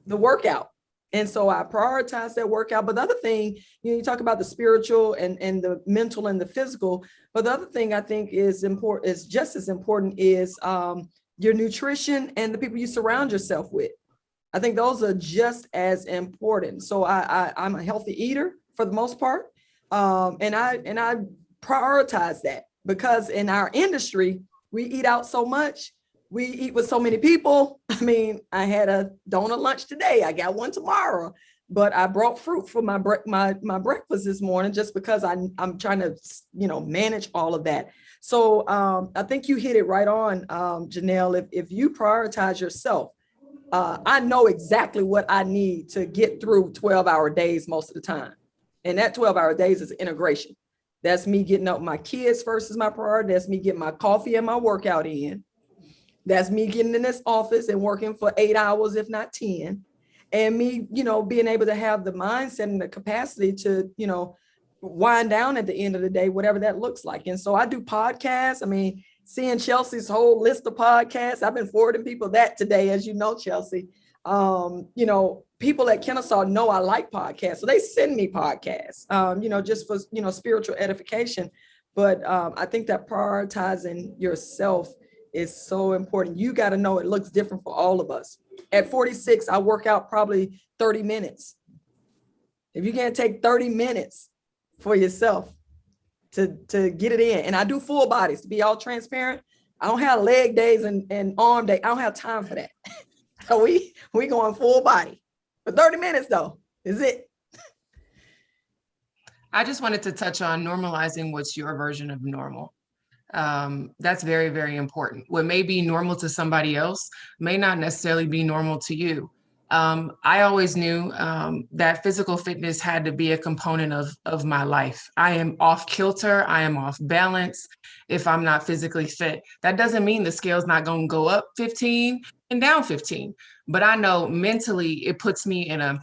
the workout. And so I prioritized that workout. But the other thing, you talk about the spiritual and the mental and the physical. But the other thing I think is important, is just as important, is your nutrition and the people you surround yourself with. I think those are just as important. So I'm a healthy eater for the most part. And I prioritize that, because in our industry, we eat out so much. We eat with so many people. I mean, I had a donut lunch today. I got one tomorrow, but I brought fruit for my breakfast this morning, just because I'm trying to, manage all of that. So I think you hit it right on, Janelle. If you prioritize yourself, I know exactly what I need to get through 12-hour days most of the time. And that 12-hour days is integration. That's me getting up my kids first is my priority. That's me getting my coffee and my workout in. That's me getting in this office and working for 8 hours, if not 10. And me, being able to have the mindset and the capacity to, wind down at the end of the day, whatever that looks like. And so I do podcasts. I mean, seeing Chelsea's whole list of podcasts, I've been forwarding people that today, as you know, Chelsea. People at Kennesaw know I like podcasts, so they send me podcasts, just for, spiritual edification. But I think that prioritizing yourself is so important. You got to know it looks different for all of us. At 46, I work out probably 30 minutes. If you can't take 30 minutes for yourself to get it in, and I do full bodies, to be all transparent, I don't have leg days and arm day. I don't have time for that. So we going full body. For 30 minutes though, is it? I just wanted to touch on normalizing what's your version of normal. That's very, very important. What may be normal to somebody else may not necessarily be normal to you. I always knew that physical fitness had to be a component of my life. I am off kilter. I am off balance if I'm not physically fit. That doesn't mean the scale's not going to go up 15 and down 15. But I know mentally it puts me in a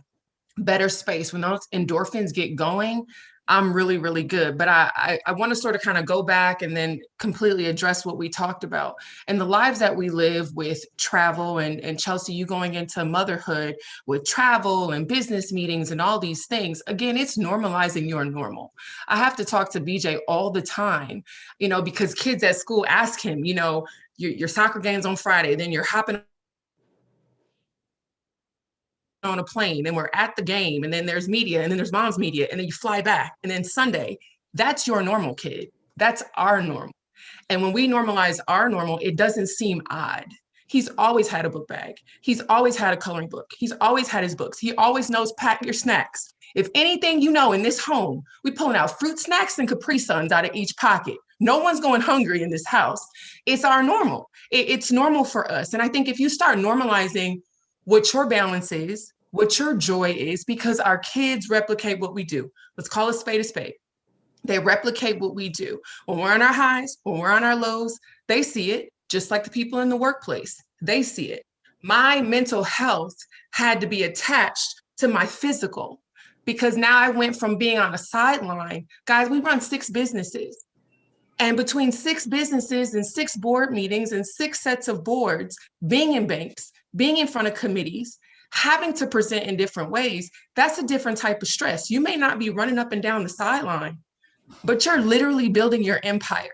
better space. When those endorphins get going, I'm really, really good. But I want to sort of kind of go back and then completely address what we talked about and the lives that we live with travel and Chelsea, you going into motherhood with travel and business meetings and all these things. Again, it's normalizing your normal. I have to talk to BJ all the time, because kids at school ask him, your soccer game's on Friday, then you're hopping on a plane and we're at the game, and then there's media, and then there's mom's media, and then you fly back, and then Sunday. That's your normal, kid. That's our normal. And when we normalize our normal, it doesn't seem odd. He's always had a book bag. He's always had a coloring book. He's always had his books. He always knows pack your snacks. If anything, in this home, we pulling out fruit snacks and Capri Suns out of each pocket. No one's going hungry in this house. It's our normal. It's normal for us. And I think if you start normalizing what your balance is, what your joy is, because our kids replicate what we do. Let's call a spade a spade. They replicate what we do. When we're on our highs, when we're on our lows, they see it, just like the people in the workplace. They see it. My mental health had to be attached to my physical, because now I went from being on a sideline. Guys, we run 6 businesses. And between 6 businesses and 6 board meetings and 6 sets of boards, being in banks, being in front of committees, having to present in different ways, that's a different type of stress. You may not be running up and down the sideline, but you're literally building your empire.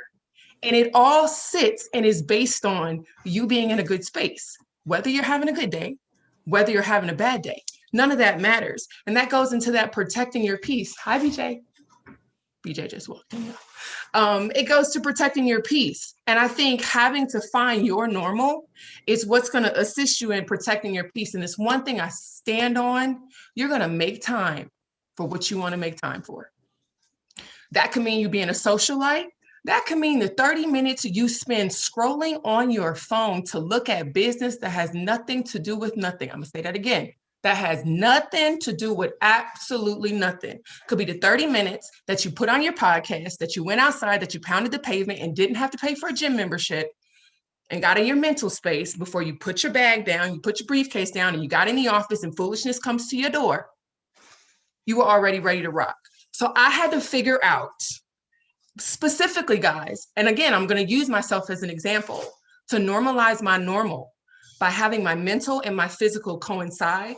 And it all sits and is based on you being in a good space, whether you're having a good day, whether you're having a bad day. None of that matters. And that goes into that protecting your peace. Hi, BJ. BJ just walked in. It goes to protecting your peace. And I think having to find your normal is what's going to assist you in protecting your peace. And it's one thing I stand on. You're going to make time for what you want to make time for. That could mean you being a socialite. That could mean the 30 minutes you spend scrolling on your phone to look at business that has nothing to do with nothing. I'm going to say that again. that has nothing to do with absolutely nothing. Could be the 30 minutes that you put on your podcast, that you went outside, that you pounded the pavement and didn't have to pay for a gym membership and got in your mental space before you put your bag down, you put your briefcase down, and you got in the office and foolishness comes to your door. You were already ready to rock. So I had to figure out specifically, guys, and again, I'm going to use myself as an example, to normalize my normal by having my mental and my physical coincide,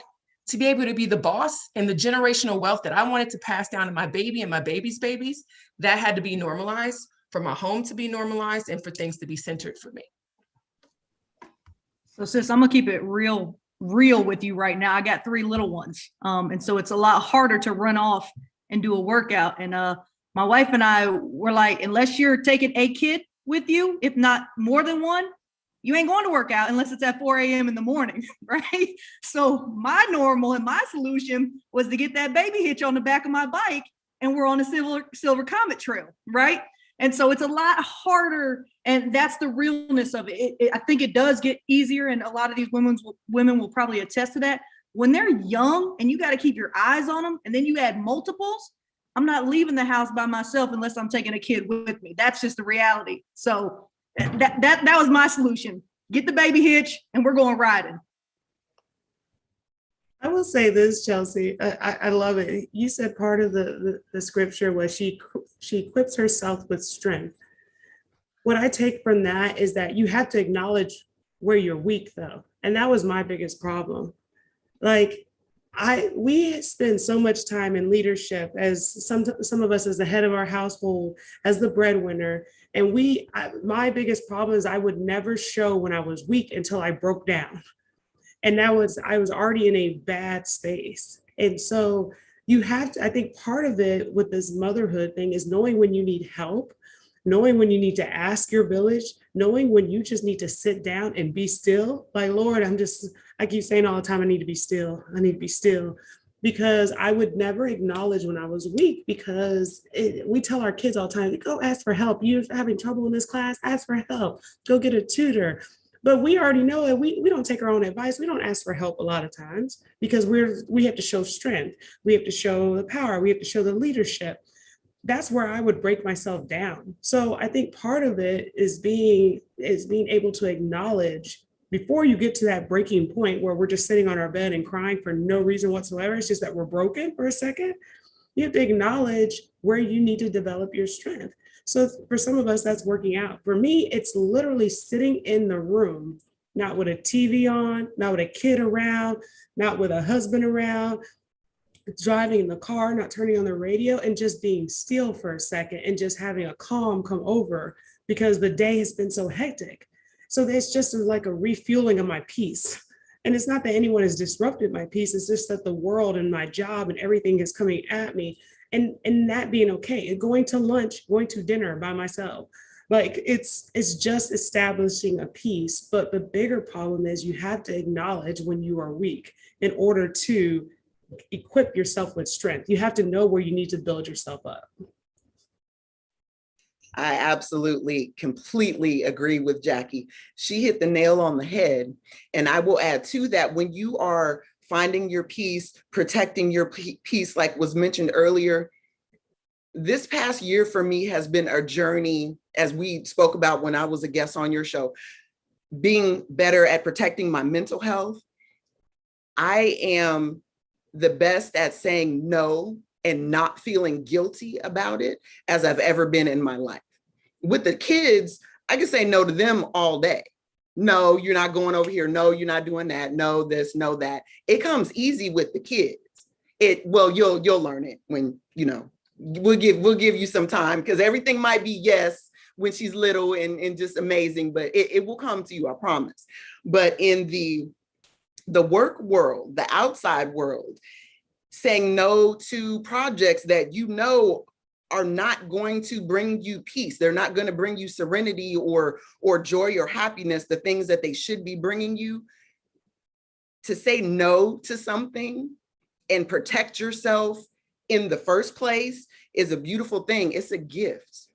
to be able to be the boss and the generational wealth that I wanted to pass down to my baby and my baby's babies. That had to be normalized, for my home to be normalized, and for things to be centered for me. So sis, I'm gonna keep it real with you right now. I got 3 little ones. And so it's a lot harder to run off and do a workout. And my wife and I were like, unless you're taking a kid with you, if not more than one, you ain't going to work out unless it's at 4 a.m. in the morning, right? So my normal and my solution was to get that baby hitch on the back of my bike, and we're on a silver comet trail, right? And so it's a lot harder, and that's the realness of it. I think it does get easier, and a lot of these women will probably attest to that. When they're young and you got to keep your eyes on them, and then you add multiples, I'm not leaving the house by myself unless I'm taking a kid with me. That's just the reality. So that was my solution. Get the baby hitch and we're going riding. I will say this, Chelsea, I love it. You said part of the scripture was she equips herself with strength. What I take from that is that you have to acknowledge where you're weak, though. And that was my biggest problem. Like, we spend so much time in leadership, as some of us as the head of our household, as the breadwinner. And my biggest problem is I would never show when I was weak until I broke down. And I was already in a bad space. And so you have to, I think part of it with this motherhood thing is knowing when you need help, knowing when you need to ask your village, knowing when you just need to sit down and be still. Like, Lord, I keep saying all the time, I need to be still. I need to be still. Because I would never acknowledge when I was weak, because we tell our kids all the time, go ask for help. You're having trouble in this class, ask for help. Go get a tutor. But we already know that we don't take our own advice. We don't ask for help a lot of times because we have to show strength. We have to show the power. We have to show the leadership. That's where I would break myself down. So I think part of it is being able to acknowledge before you get to that breaking point where we're just sitting on our bed and crying for no reason whatsoever. It's just that we're broken for a second. You have to acknowledge where you need to develop your strength. So for some of us, that's working out. For me, it's literally sitting in the room, not with a TV on, not with a kid around, not with a husband around, driving in the car, not turning on the radio, and just being still for a second and just having a calm come over because the day has been so hectic. So it's just like a refueling of my peace. And it's not that anyone has disrupted my peace. It's just that the world and my job and everything is coming at me. And that being okay, and going to lunch, going to dinner by myself. Like it's just establishing a peace. But the bigger problem is you have to acknowledge when you are weak in order to equip yourself with strength. You have to know where you need to build yourself up. I absolutely, completely agree with Jackie. She hit the nail on the head. And I will add to that, when you are finding your peace, protecting your peace, like was mentioned earlier, this past year for me has been a journey, as we spoke about when I was a guest on your show, being better at protecting my mental health. I am the best at saying no and not feeling guilty about it as I've ever been in my life. With the kids, I can say no to them all day. No, you're not going over here. No, you're not doing that. No, this, no, that. It comes easy with the kids. You'll learn it when, we'll give you some time, because everything might be yes when she's little and just amazing, but it will come to you, I promise. But in the work world, the outside world, saying no to projects that are not going to bring you peace. They're not going to bring you serenity or joy or happiness, the things that they should be bringing you. To say no to something and protect yourself in the first place is a beautiful thing. It's a gift.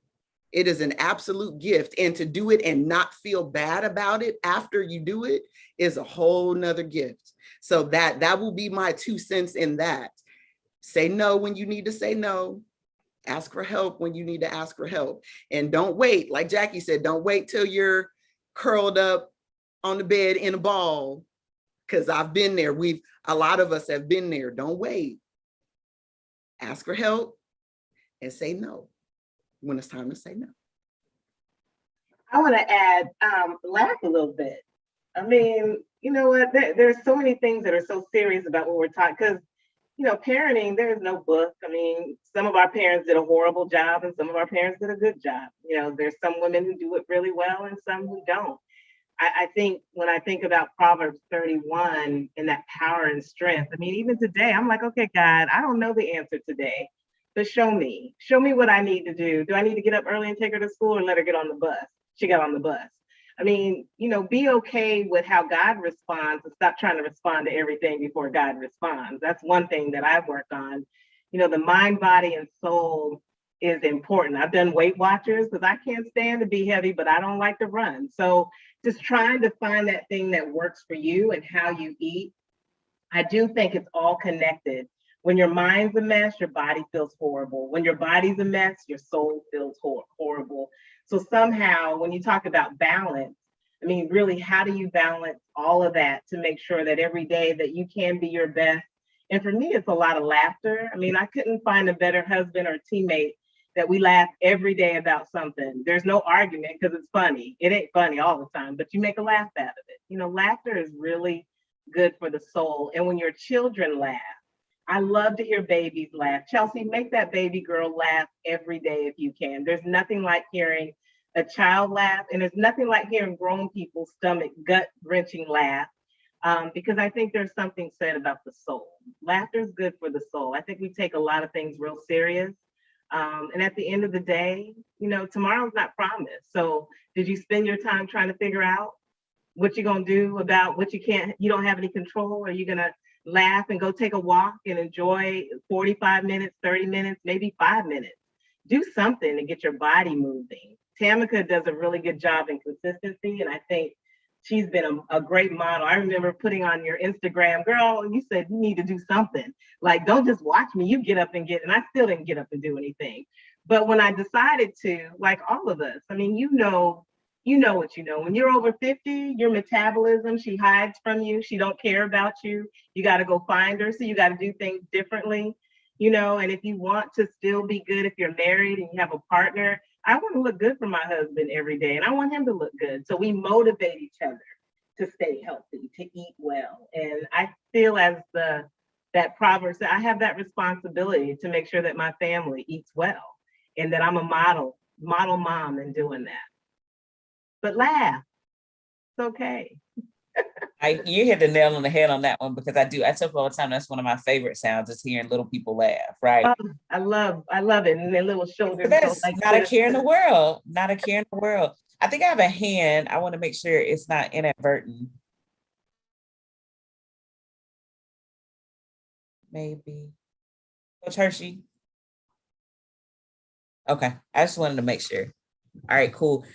It is an absolute gift. And to do it and not feel bad about it after you do it is a whole nother gift. So that will be my 2 cents in that. Say no when you need to say no. Ask for help when you need to ask for help. And don't wait, like Jackie said, don't wait till you're curled up on the bed in a ball, because I've been there. A lot of us have been there. Don't wait. Ask for help and say no when it's time to say no. I want to add, laugh a little bit. I mean, you know what? There's so many things that are so serious about what we're talking, because, you know, parenting, there's no book. I mean, some of our parents did a horrible job and some of our parents did a good job. You know, there's some women who do it really well and some who don't. I think when I think about Proverbs 31 and that power and strength, I mean, even today, I'm like, okay, God, I don't know the answer today, but show me what I need to do. Do I need to get up early and take her to school or let her get on the bus? She got on the bus. I mean, you know, be okay with how God responds and stop trying to respond to everything before God responds. That's one thing that I've worked on. You know, the mind, body, and soul is important. I've done Weight Watchers because I can't stand to be heavy, but I don't like to run. So just trying to find that thing that works for you and how you eat. I do think it's all connected. When your mind's a mess, your body feels horrible. When your body's a mess, your soul feels horrible. So somehow when you talk about balance, I mean, really, how do you balance all of that to make sure that every day that you can be your best? And for me, it's a lot of laughter. I mean, I couldn't find a better husband or teammate that we laugh every day about something. There's no argument because it's funny. It ain't funny all the time, but you make a laugh out of it. You know, laughter is really good for the soul. And when your children laugh, I love to hear babies laugh. Chelsea, make that baby girl laugh every day if you can. There's nothing like hearing a child laugh, and there's nothing like hearing grown people's stomach gut-wrenching laugh, because I think there's something said about the soul. Laughter is good for the soul. I think we take a lot of things real serious. And at the end of the day, you know, tomorrow's not promised. So did you spend your time trying to figure out what you're going to do about what you don't have any control? Are you going to laugh and go take a walk and enjoy 45 minutes, 30 minutes, maybe 5 minutes? Do something to get your body moving. Tamika does a really good job in consistency, and I think she's been a great model. I remember putting on your Instagram, girl, you said you need to do something. Like, don't just watch me, you get up and and I still didn't get up and do anything. But when I decided to, like all of us, I mean, you know what you know. When you're over 50, your metabolism, she hides from you. She don't care about you. You got to go find her. So you got to do things differently, you know. And if you want to still be good, if you're married and you have a partner, I want to look good for my husband every day, and I want him to look good. So we motivate each other to stay healthy, to eat well. And I feel as that proverb said, I have that responsibility to make sure that my family eats well and that I'm a model mom in doing that. But laugh, it's okay. You hit the nail on the head on that one, because I tell people all the time, that's one of my favorite sounds, is hearing little people laugh, right? I love it. And their little shoulders. That's not a care in the world. Not a care in the world. I think I have a hand. I want to make sure it's not inadvertent. Maybe. Coach Hershey. Okay. I just wanted to make sure. All right, cool.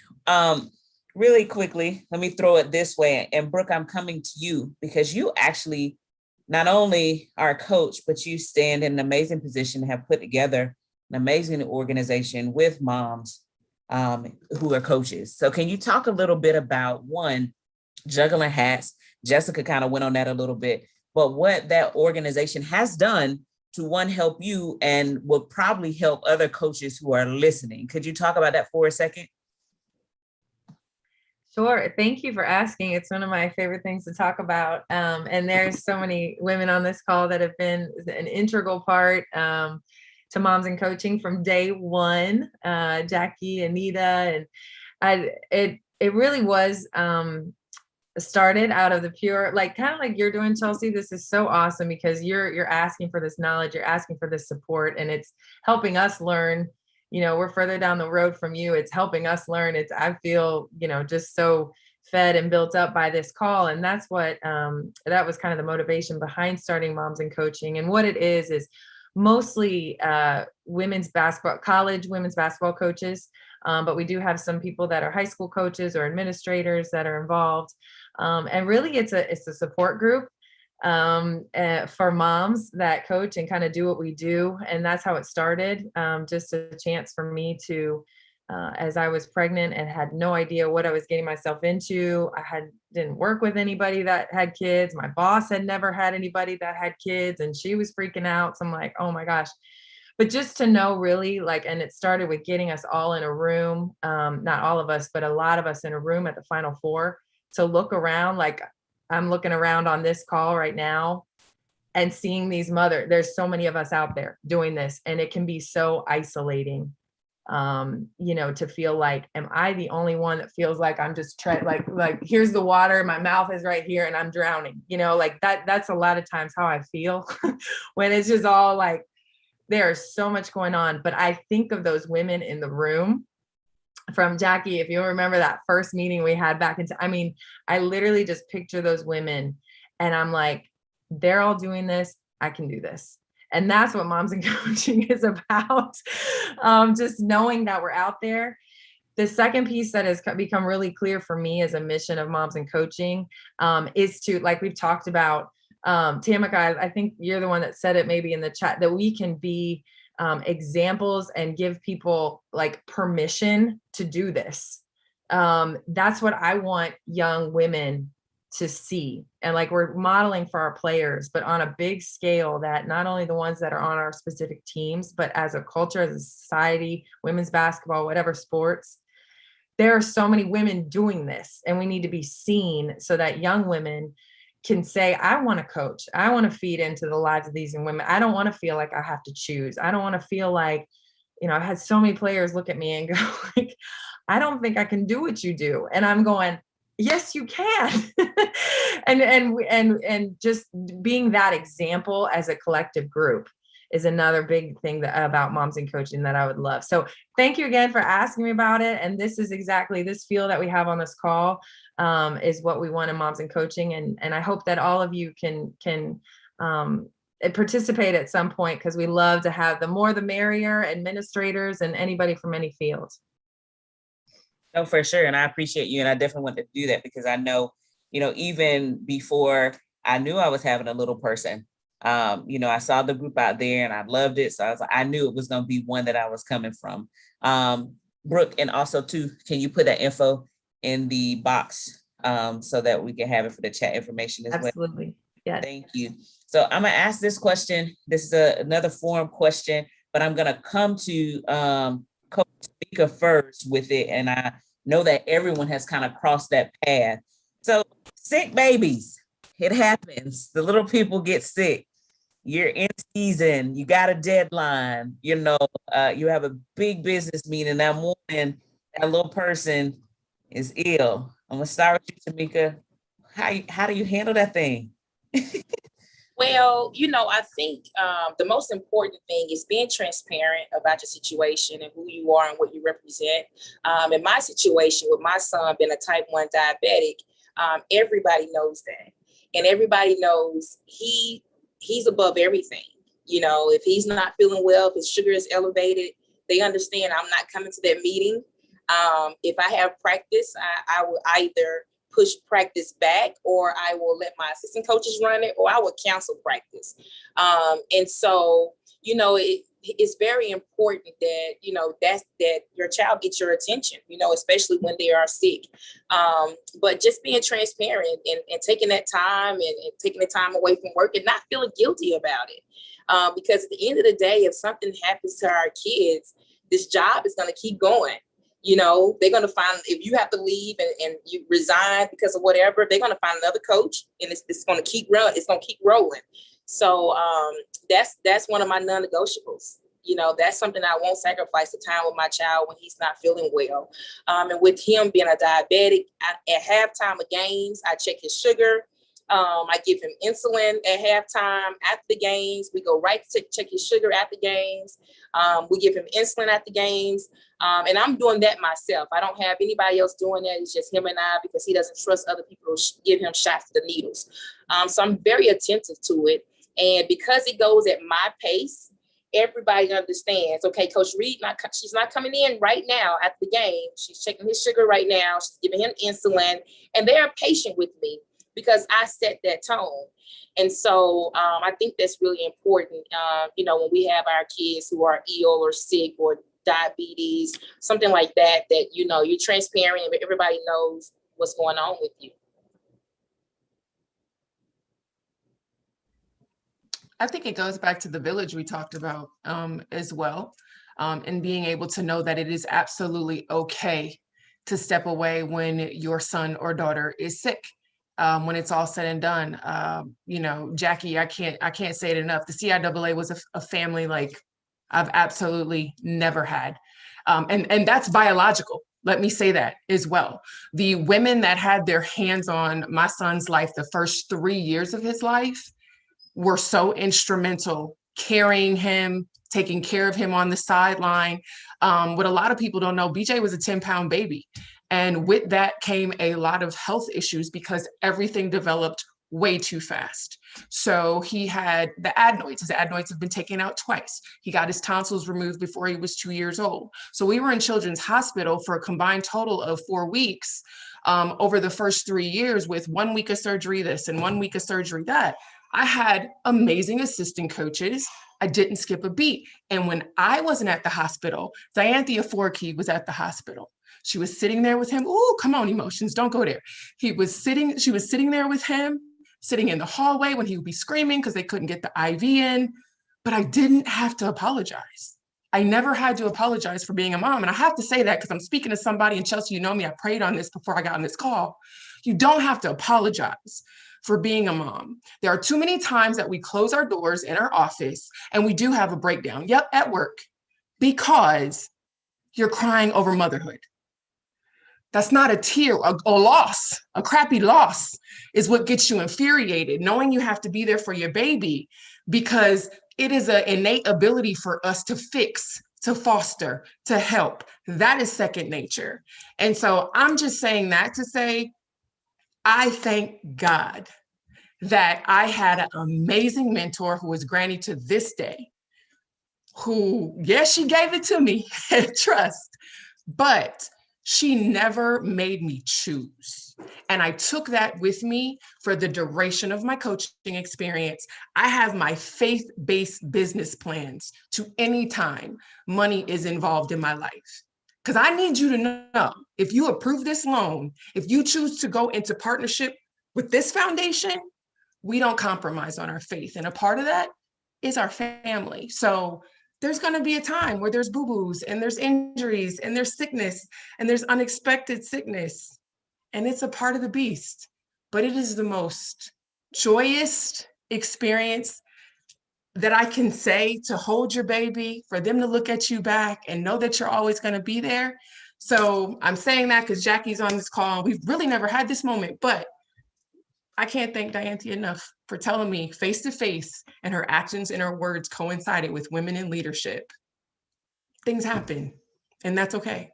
Really quickly, let me throw it this way. And Brooke, I'm coming to you because you actually not only are a coach, but you stand in an amazing position, have put together an amazing organization with moms who are coaches. So can you talk a little bit about, one, juggling hats? Jessica kind of went on that a little bit, but what that organization has done to, one, help you and will probably help other coaches who are listening. Could you talk about that for a second? Sure. Thank you for asking. It's one of my favorite things to talk about. And there's so many women on this call that have been an integral part to Moms in Coaching from day one. Jackie, Anita, and it really was started out of the pure, like kind of like you're doing, Chelsea. This is so awesome because you're asking for this knowledge, you're asking for this support, and it's helping us learn. You know, we're further down the road from you. It's helping us learn. I feel, you know, just so fed and built up by this call. And that's what, that was kind of the motivation behind starting Moms in Coaching. And what it is mostly women's basketball, college women's basketball coaches. But we do have some people that are high school coaches or administrators that are involved. And really it's a support group. for moms that coach and kind of do what we do. And that's how it started. Just a chance for me to, as I was pregnant and had no idea what I was getting myself into. Didn't work with anybody that had kids. My boss had never had anybody that had kids, and she was freaking out. So I'm like, oh my gosh. But just to know really like, and it started with getting us all in a room, not all of us, but a lot of us in a room at the Final Four to look around. Like I'm looking around on this call right now and seeing these mothers. There's so many of us out there doing this, and it can be so isolating. To feel like, am I the only one that feels like I'm just trying, like here's the water, my mouth is right here and I'm drowning, like that's a lot of times how I feel when it's just all like, there's so much going on. But I think of those women in the room from Jackie, if you remember that first meeting we had back I literally just picture those women and I'm like, they're all doing this. I can do this. And that's what Moms and Coaching is about. Just knowing that we're out there. The second piece that has become really clear for me as a mission of Moms and Coaching is to, like we've talked about, Tamika, I think you're the one that said it maybe in the chat, that we can be examples and give people like permission to do this. That's what I want young women to see. And like we're modeling for our players, but on a big scale, that not only the ones that are on our specific teams, but as a culture, as a society, women's basketball, whatever sports, there are so many women doing this, and we need to be seen so that young women can say, I want to coach. I want to feed into the lives of these young women. I don't want to feel like I have to choose. I don't want to feel like, I've had so many players look at me and go like, I don't think I can do what you do. And I'm going, yes, you can. and just being that example as a collective group is another big thing about Moms and Coaching that I would love. So thank you again for asking me about it. And this is exactly this feel that we have on this call is what we want in Moms and Coaching. And I hope that all of you can participate at some point, because we love to have the more the merrier administrators and anybody from any field. No, for sure. And I appreciate you. And I definitely want to do that because I know, even before I knew I was having a little person, I saw the group out there and I loved it. So I knew it was going to be one that I was coming from. Brooke, and also too, can you put that info in the box so that we can have it for the chat information as well? Absolutely. Yeah. Thank you. So I'm going to ask this question. This is another forum question, but I'm going to come to Coach Tamika first with it. And I know that everyone has kind of crossed that path. So sick babies, it happens. The little people get sick. You're in season, you got a deadline, you have a big business meeting that morning, that little person is ill. I'm gonna start with you, Tamika. How do you handle that thing? Well, I think the most important thing is being transparent about your situation and who you are and what you represent. In my situation with my son being a type 1 diabetic, everybody knows that. And everybody knows he's above everything. If he's not feeling well, if his sugar is elevated, they understand I'm not coming to that meeting. If I have practice, I will either push practice back, or I will let my assistant coaches run it, or I will cancel practice. And so, it's very important that, that your child gets your attention, especially when they are sick. But just being transparent and taking that time and taking the time away from work and not feeling guilty about it. Because at the end of the day, if something happens to our kids, this job is going to keep going. They're going to find, if you have to leave and you resign because of whatever, they're going to find another coach, and it's going to keep running. It's going to keep rolling. So that's one of my non-negotiables. That's something I won't sacrifice, the time with my child when he's not feeling well. And with him being a diabetic, at halftime of games, I check his sugar. I give him insulin at halftime. After the games, we go right to check his sugar after games. We give him insulin at the games. And I'm doing that myself. I don't have anybody else doing that. It's just him and I, because he doesn't trust other people to give him shots of the needles. So I'm very attentive to it. And because it goes at my pace, everybody understands, okay, Coach Reed, she's not coming in right now at the game. She's checking his sugar right now. She's giving him insulin. And they are patient with me. because I set that tone. And so I think that's really important, when we have our kids who are ill or sick or diabetes, something like that, you're transparent and everybody knows what's going on with you. I think it goes back to the village we talked about as well, and being able to know that it is absolutely okay to step away when your son or daughter is sick. When it's all said and done, Jackie, I can't say it enough. The CIAA was a family like I've absolutely never had, and that's biological. Let me say that as well. The women that had their hands on my son's life the first 3 years of his life were so instrumental, carrying him, taking care of him on the sideline. What a lot of people don't know, BJ was a 10-pound baby. And with that came a lot of health issues because everything developed way too fast. So he had the adenoids. His adenoids have been taken out twice. He got his tonsils removed before he was 2 years old. So we were in Children's Hospital for a combined total of 4 weeks over the first 3 years, with 1 week of surgery this and 1 week of surgery that. I had amazing assistant coaches. I didn't skip a beat. And when I wasn't at the hospital, Dianthea Forkey was at the hospital. She was sitting there with him. Oh, come on, emotions, don't go there. She was sitting there with him, sitting in the hallway when he would be screaming because they couldn't get the IV in. But I didn't have to apologize. I never had to apologize for being a mom. And I have to say that because I'm speaking to somebody, and Chelsea, you know me, I prayed on this before I got on this call. You don't have to apologize for being a mom. There are too many times that we close our doors in our office and we do have a breakdown, at work, because you're crying over motherhood. That's not a tear, a loss, a crappy loss is what gets you infuriated, knowing you have to be there for your baby, because it is an innate ability for us to fix, to foster, to help. That is second nature. And so I'm just saying that to say, I thank God that I had an amazing mentor who is Granny to this day, who, yes, she gave it to me, trust, but she never made me choose. And I took that with me for the duration of my coaching experience. I have my faith-based business plans to any time money is involved in my life. Because I need you to know, if you approve this loan, if you choose to go into partnership with this foundation, we don't compromise on our faith. And a part of that is our family. So there's going to be a time where there's boo-boos and there's injuries and there's sickness and there's unexpected sickness. And it's a part of the beast. But it is the most joyous experience that I can say, to hold your baby, for them to look at you back and know that you're always going to be there. So I'm saying that because Jackie's on this call. We've really never had this moment, but I can't thank Dianthea enough for telling me face to face, and her actions and her words coincided with women in leadership. Things happen, and that's okay.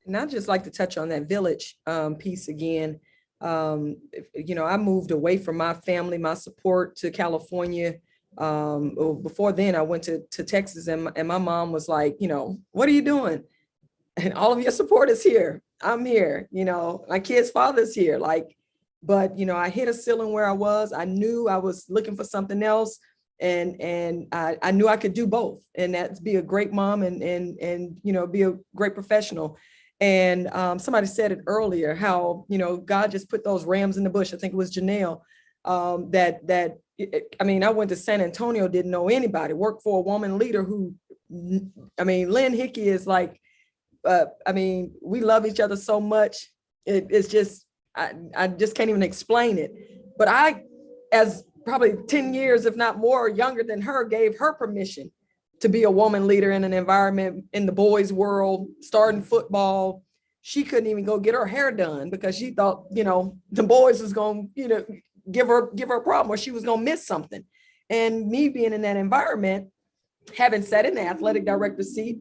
And I'd just like to touch on that village piece again. I moved away from my family, my support, to California. Before then, I went to Texas, and my mom was like, what are you doing? And all of your support is here. I'm here. My kid's father's here. But I hit a ceiling where I was. I knew I was looking for something else, and I knew I could do both, and that's be a great mom and be a great professional. And somebody said it earlier, how, God just put those rams in the bush. I think it was Janelle, I went to San Antonio, didn't know anybody, worked for a woman leader who, Lynn Hickey is like, we love each other so much. It's just, I just can't even explain it. But I, as probably 10 years, if not more, younger than her, gave her permission to be a woman leader in an environment in the boys' world, starting football. She couldn't even go get her hair done because she thought, the boys was going to, give her a problem, or she was going to miss something. And me being in that environment, having sat in the athletic director seat,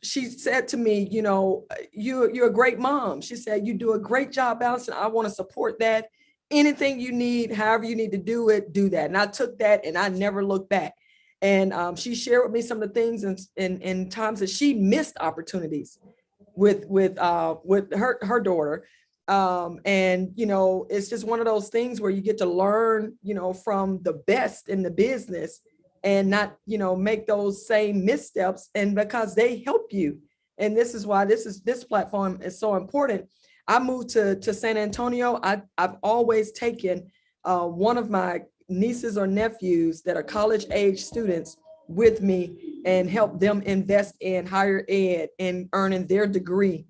she said to me, you're a great mom. She said, you do a great job balancing. I want to support that. Anything you need, however you need to do it, do that. And I took that and I never looked back. And she shared with me some of the things in times that she missed opportunities with her daughter. And, you know, it's just one of those things where you get to learn, you know, from the best in the business and not, you know, make those same missteps, and because they help you. And this is why this platform is so important. I moved to San Antonio. I've always taken one of my nieces or nephews that are college age students with me and help them invest in higher ed and earning their degree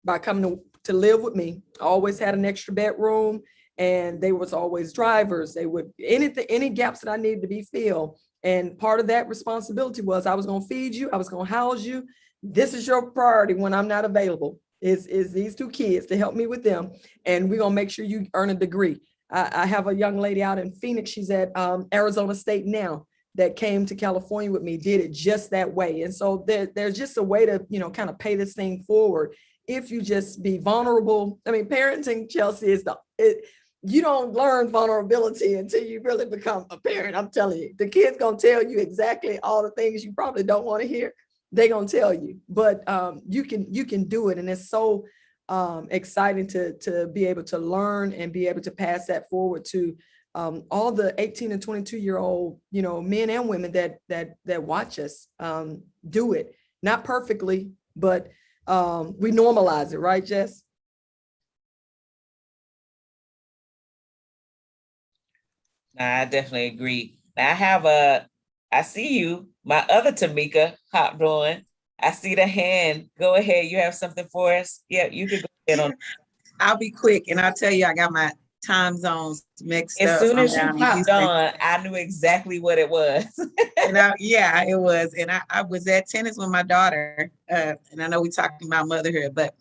by coming to live with me. I always had an extra bedroom, and they was always drivers. They would any gaps that I needed to be filled. And part of that responsibility was I was going to feed you, I was going to house you. This is your priority when I'm not available, is these two kids, to help me with them. And we're going to make sure you earn a degree. I have a young lady out in Phoenix. She's at Arizona State now, that came to California with me, did it just that way. And so there's just a way to, you know, kind of pay this thing forward. If you just be vulnerable. I mean, parenting, Chelsea, you don't learn vulnerability until you really become a parent. I'm telling you, the kid's gonna tell you exactly all the things you probably don't want to hear. They're gonna tell you, but you can do it. And it's so exciting to be able to learn and be able to pass that forward to all the 18 and 22-year-old, you know, men and women that watch us do it. Not perfectly, but we normalize it, right, Jess? I definitely agree. Now I see you, my other Tamika hopped on. I see the hand. Go ahead. You have something for us? Yeah, you can go ahead on. I'll be quick, and I'll tell you, I got my time zones mixed up. As soon as you I'm down in popped Houston. on, I knew exactly what it was. And yeah, it was. And I was at tennis with my daughter, and I know we're talking about motherhood, but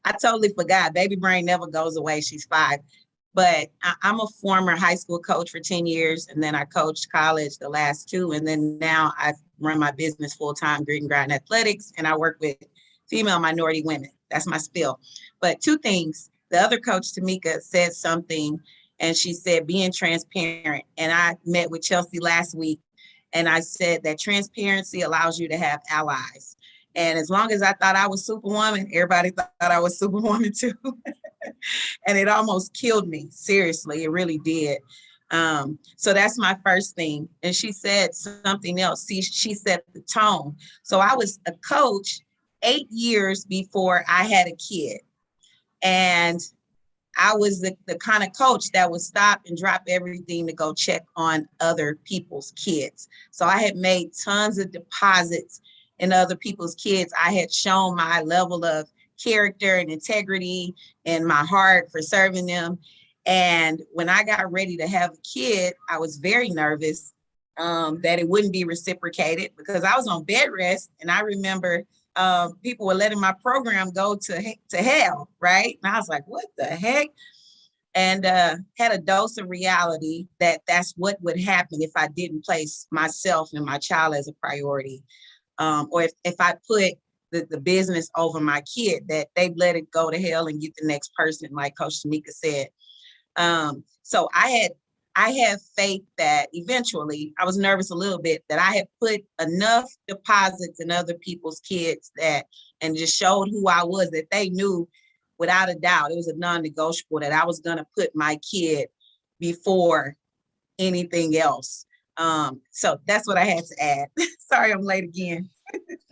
I totally forgot. Baby brain never goes away. She's 5. But I'm a former high school coach for 10 years, and then I coached college the last 2. And then now I run my business full-time, Grit and Grind Athletics, and I work with female minority women. That's my spiel. But 2 things. The other coach, Tamika, said something, and she said, being transparent. And I met with Chelsea last week, and I said that transparency allows you to have allies. And as long as I thought I was Superwoman, everybody thought I was Superwoman too. And it almost killed me. Seriously, it really did. So that's my first thing. And she said something else. See, she set the tone. So I was a coach 8 years before I had a kid. And I was the kind of coach that would stop and drop everything to go check on other people's kids. So I had made tons of deposits in other people's kids. I had shown my level of character and integrity and my heart for serving them. And when I got ready to have a kid, I was very nervous that it wouldn't be reciprocated, because I was on bed rest. And I remember people were letting my program go to hell, right? And I was like, what the heck? And had a dose of reality that that's what would happen if I didn't place myself and my child as a priority. Or if I put the business over my kid, that they'd let it go to hell and get the next person, like Coach Tamika said. So I have faith that eventually, I was nervous a little bit, that I had put enough deposits in other people's kids and just showed who I was, that they knew without a doubt, it was a non-negotiable, that I was going to put my kid before anything else. So that's what I had to add. Sorry, I'm late again.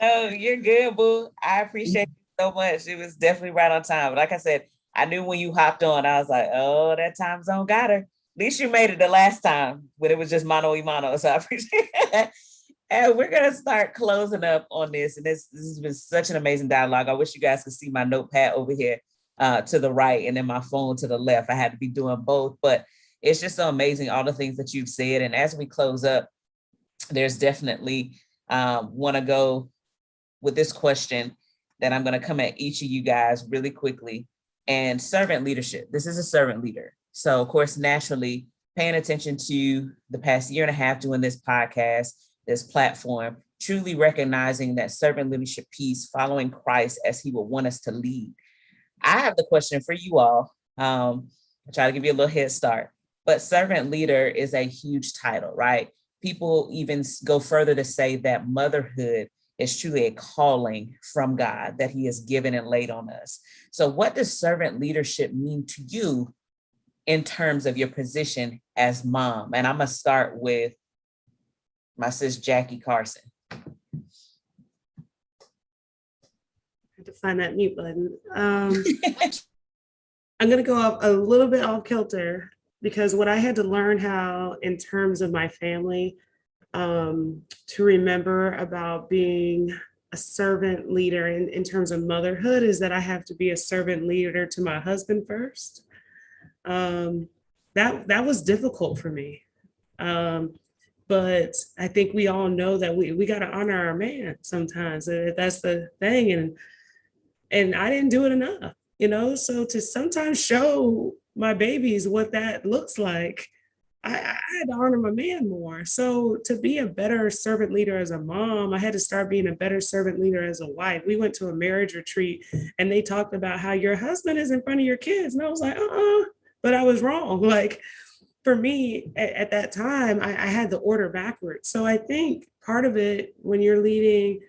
Oh, you're good, boo. I appreciate it so much. It was definitely right on time. But like I said, I knew when you hopped on, I was like, oh, that time zone got her. At least you made it the last time when it was just mano y mano. So I appreciate it. And we're going to start closing up on this. And this has been such an amazing dialogue. I wish you guys could see my notepad over here to the right and then my phone to the left. I had to be doing both, but it's just so amazing, all the things that you've said. And as we close up, there's definitely want to go with this question that I'm going to come at each of you guys really quickly. And servant leadership. This is a servant leader. So of course, naturally paying attention to the past year and a half doing this podcast, this platform, truly recognizing that servant leadership piece, following Christ as he would want us to lead. I have the question for you all. I'll try to give you a little head start, but servant leader is a huge title, right? People even go further to say that motherhood is truly a calling from God that he has given and laid on us. So what does servant leadership mean to you in terms of your position as mom? And I'm gonna start with my sis, Jackie Carson. I had to find that mute button. I'm going to go up a little bit off kilter because what I had to learn how in terms of my family to remember about being a servant leader in terms of motherhood is that I have to be a servant leader to my husband first. That was difficult for me. But I think we all know that we got to honor our man sometimes. That's the thing. And I didn't do it enough, so to sometimes show my babies what that looks like, I had to honor my man more. So to be a better servant leader as a mom, I had to start being a better servant leader as a wife. We went to a marriage retreat and they talked about how your husband is in front of your kids. And I was like, but I was wrong. Like for me at that time, I had the order backwards. So I think part of it when you're leading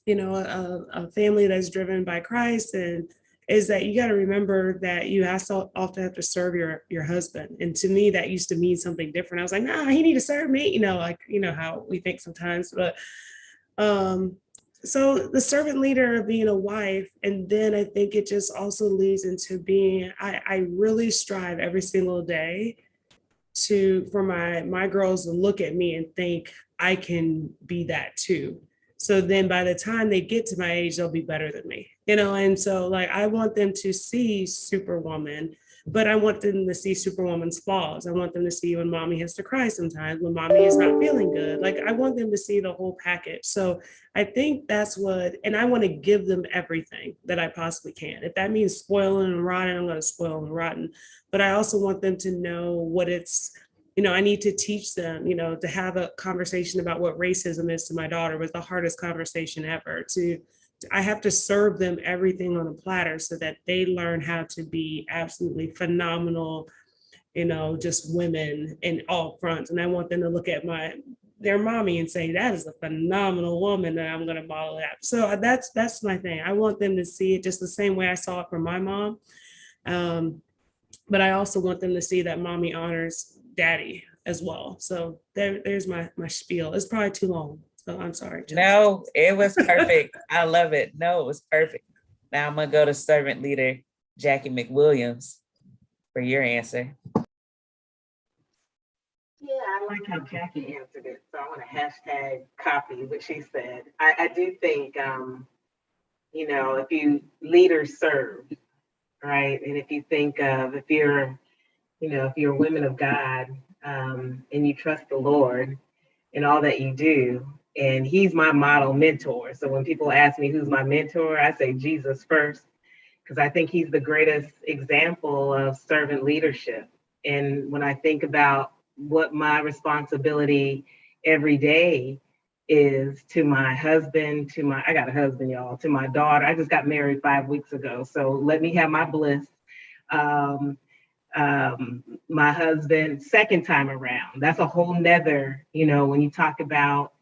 a family that's driven by Christ and is that you got to remember that you often have to serve your husband. And to me, that used to mean something different. I was like, nah, he need to serve me, how we think sometimes. But so the servant leader of being a wife, and then I think it just also leads into being, I really strive every single day for my girls to look at me and think I can be that too. So then by the time they get to my age, they'll be better than me, and so like, I want them to see Superwoman, but I want them to see Superwoman's flaws. I want them to see when mommy has to cry sometimes, when mommy is not feeling good. Like I want them to see the whole package. So I think that's and I want to give them everything that I possibly can. If that means spoiling and rotting, I'm going to spoil and rotten. But I also want them to know what it's, I need to teach them, to have a conversation about what racism is to my daughter was the hardest conversation ever. I have to serve them everything on a platter so that they learn how to be absolutely phenomenal, just women in all fronts. And I want them to look at their mommy and say, that is a phenomenal woman that I'm going to model that. So that's my thing. I want them to see it just the same way I saw it from my mom. But I also want them to see that mommy honors daddy as well. So there's my spiel. It's probably too long, so I'm sorry. No, it was perfect. I love it. No, it was perfect. Now I'm gonna go to servant leader Jackie McWilliams for your answer. Yeah, I like how Jackie answered it. So I want to hashtag copy what she said. I do think, if you leaders serve, right? And if you think of, if you're women of God, and you trust the Lord in all that you do, and he's my model mentor. So when people ask me who's my mentor, I say Jesus first, because I think he's the greatest example of servant leadership. And when I think about what my responsibility every day is to my husband, I got a husband, y'all, to my daughter. I just got married 5 weeks ago. So let me have my bliss. My husband, second time around, that's a whole nother, when you talk about,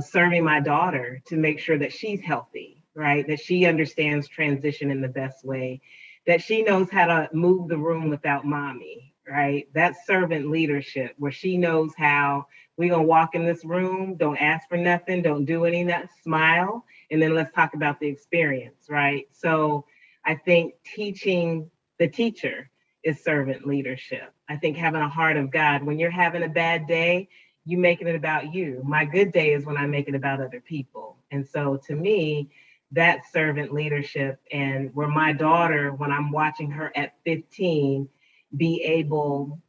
serving my daughter to make sure that she's healthy, right? That she understands transition in the best way, that she knows how to move the room without mommy, right? That's servant leadership, where she knows how we're going to walk in this room, don't ask for nothing, don't do any, smile, and then let's talk about the experience, right? So I think teaching the teacher is servant leadership. I think having a heart of God, when you're having a bad day, you making it about you. My good day is when I make it about other people. And so to me, that's servant leadership. And where my daughter, when I'm watching her at 15, be able,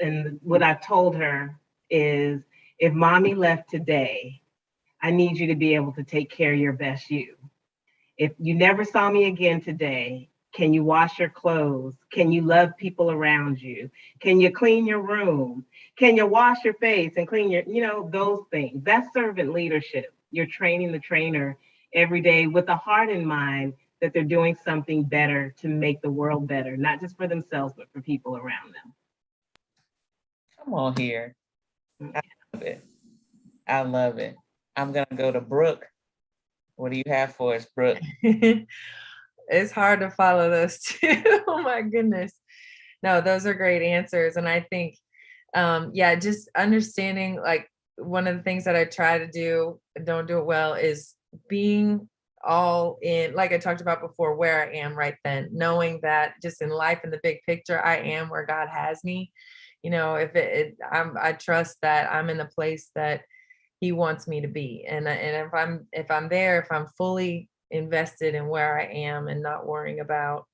and what I've told her is, if mommy left today, I need you to be able to take care of your best you. If you never saw me again today, can you wash your clothes? Can you love people around you? Can you clean your room? Can you wash your face and clean those things? That's servant leadership. You're training the trainer every day with a heart in mind that they're doing something better to make the world better, not just for themselves, but for people around them. Come on here. I love it. I love it. I'm gonna go to Brooke. What do you have for us, Brooke? It's hard to follow those two. Oh my goodness. No, those are great answers. And I think, yeah, just understanding, like, one of the things that I try to do, don't do it well, is being all in, like I talked about before, where I am right then, knowing that just in life, in the big picture, I am where God has me. You know, if I trust that I'm in the place that He wants me to be. And if I'm there, if I'm fully invested in where I am and not worrying about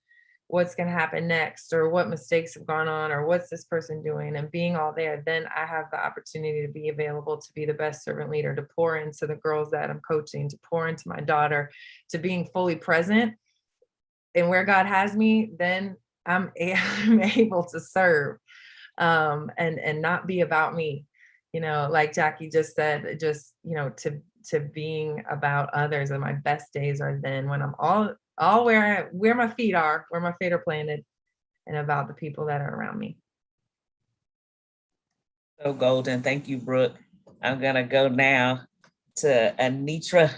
what's going to happen next or what mistakes have gone on or what's this person doing, and being all there, then I have the opportunity to be available to be the best servant leader, to pour into the girls that I'm coaching, to pour into my daughter, to being fully present and where God has me. Then I'm able to serve, and not be about me, you know, like Jackie just said, just, you know, to being about others. And my best days are then when I'm all where my feet are planted, and about the people that are around me. So golden. Thank you, Brooke. I'm gonna go now to Anitra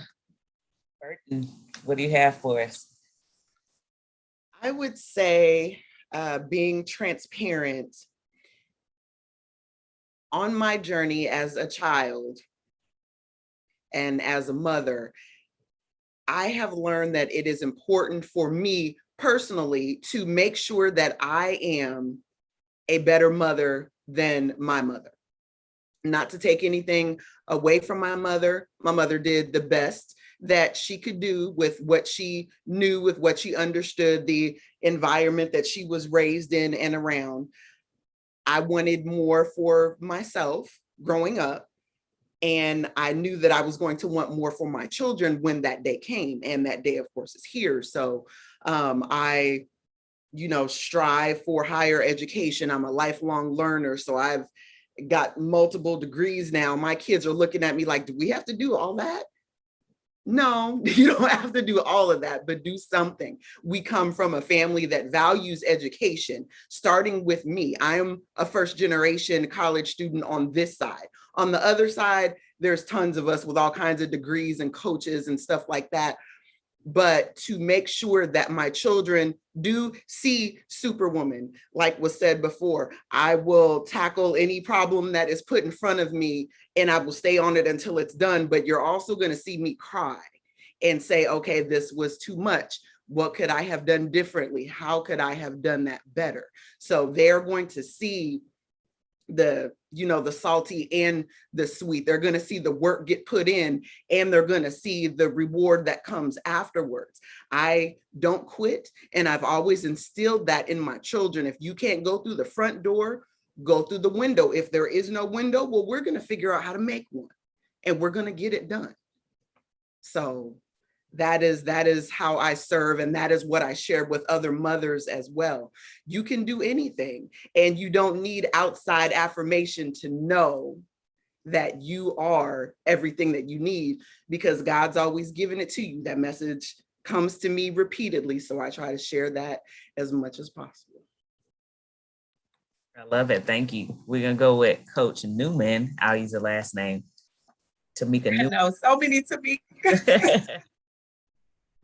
Burton. What do you have for us? I would say being transparent. On my journey as a child and as a mother, I have learned that it is important for me personally to make sure that I am a better mother than my mother. Not to take anything away from my mother. My mother did the best that she could do with what she knew, with what she understood, the environment that she was raised in and around. I wanted more for myself growing up, and I knew that I was going to want more for my children when that day came, and that day, of course, is here. So I, strive for higher education. I'm a lifelong learner, so I've got multiple degrees now. My kids are looking at me like, do we have to do all that? No, you don't have to do all of that, but do something. We come from a family that values education, starting with me. I am a first generation college student on this side. On the other side, there's tons of us with all kinds of degrees and coaches and stuff like that. But to make sure that my children do see Superwoman, like was said before, I will tackle any problem that is put in front of me and I will stay on it until it's done. But you're also going to see me cry and say, okay, this was too much. What could I have done differently? How could I have done that better? So they're going to see the salty and the sweet. They're going to see the work get put in, and they're going to see the reward that comes afterwards. I don't quit. And I've always instilled that in my children. If you can't go through the front door, go through the window. If there is no window, well, we're going to figure out how to make one, and we're going to get it done. So that is how I serve. And that is what I share with other mothers as well. You can do anything, and you don't need outside affirmation to know that you are everything that you need, because God's always given it to you. That message comes to me repeatedly. So I try to share that as much as possible. I love it. Thank you. We're going to go with Coach Newman. I'll use the last name. Tamika Newman. I know so many Tamika.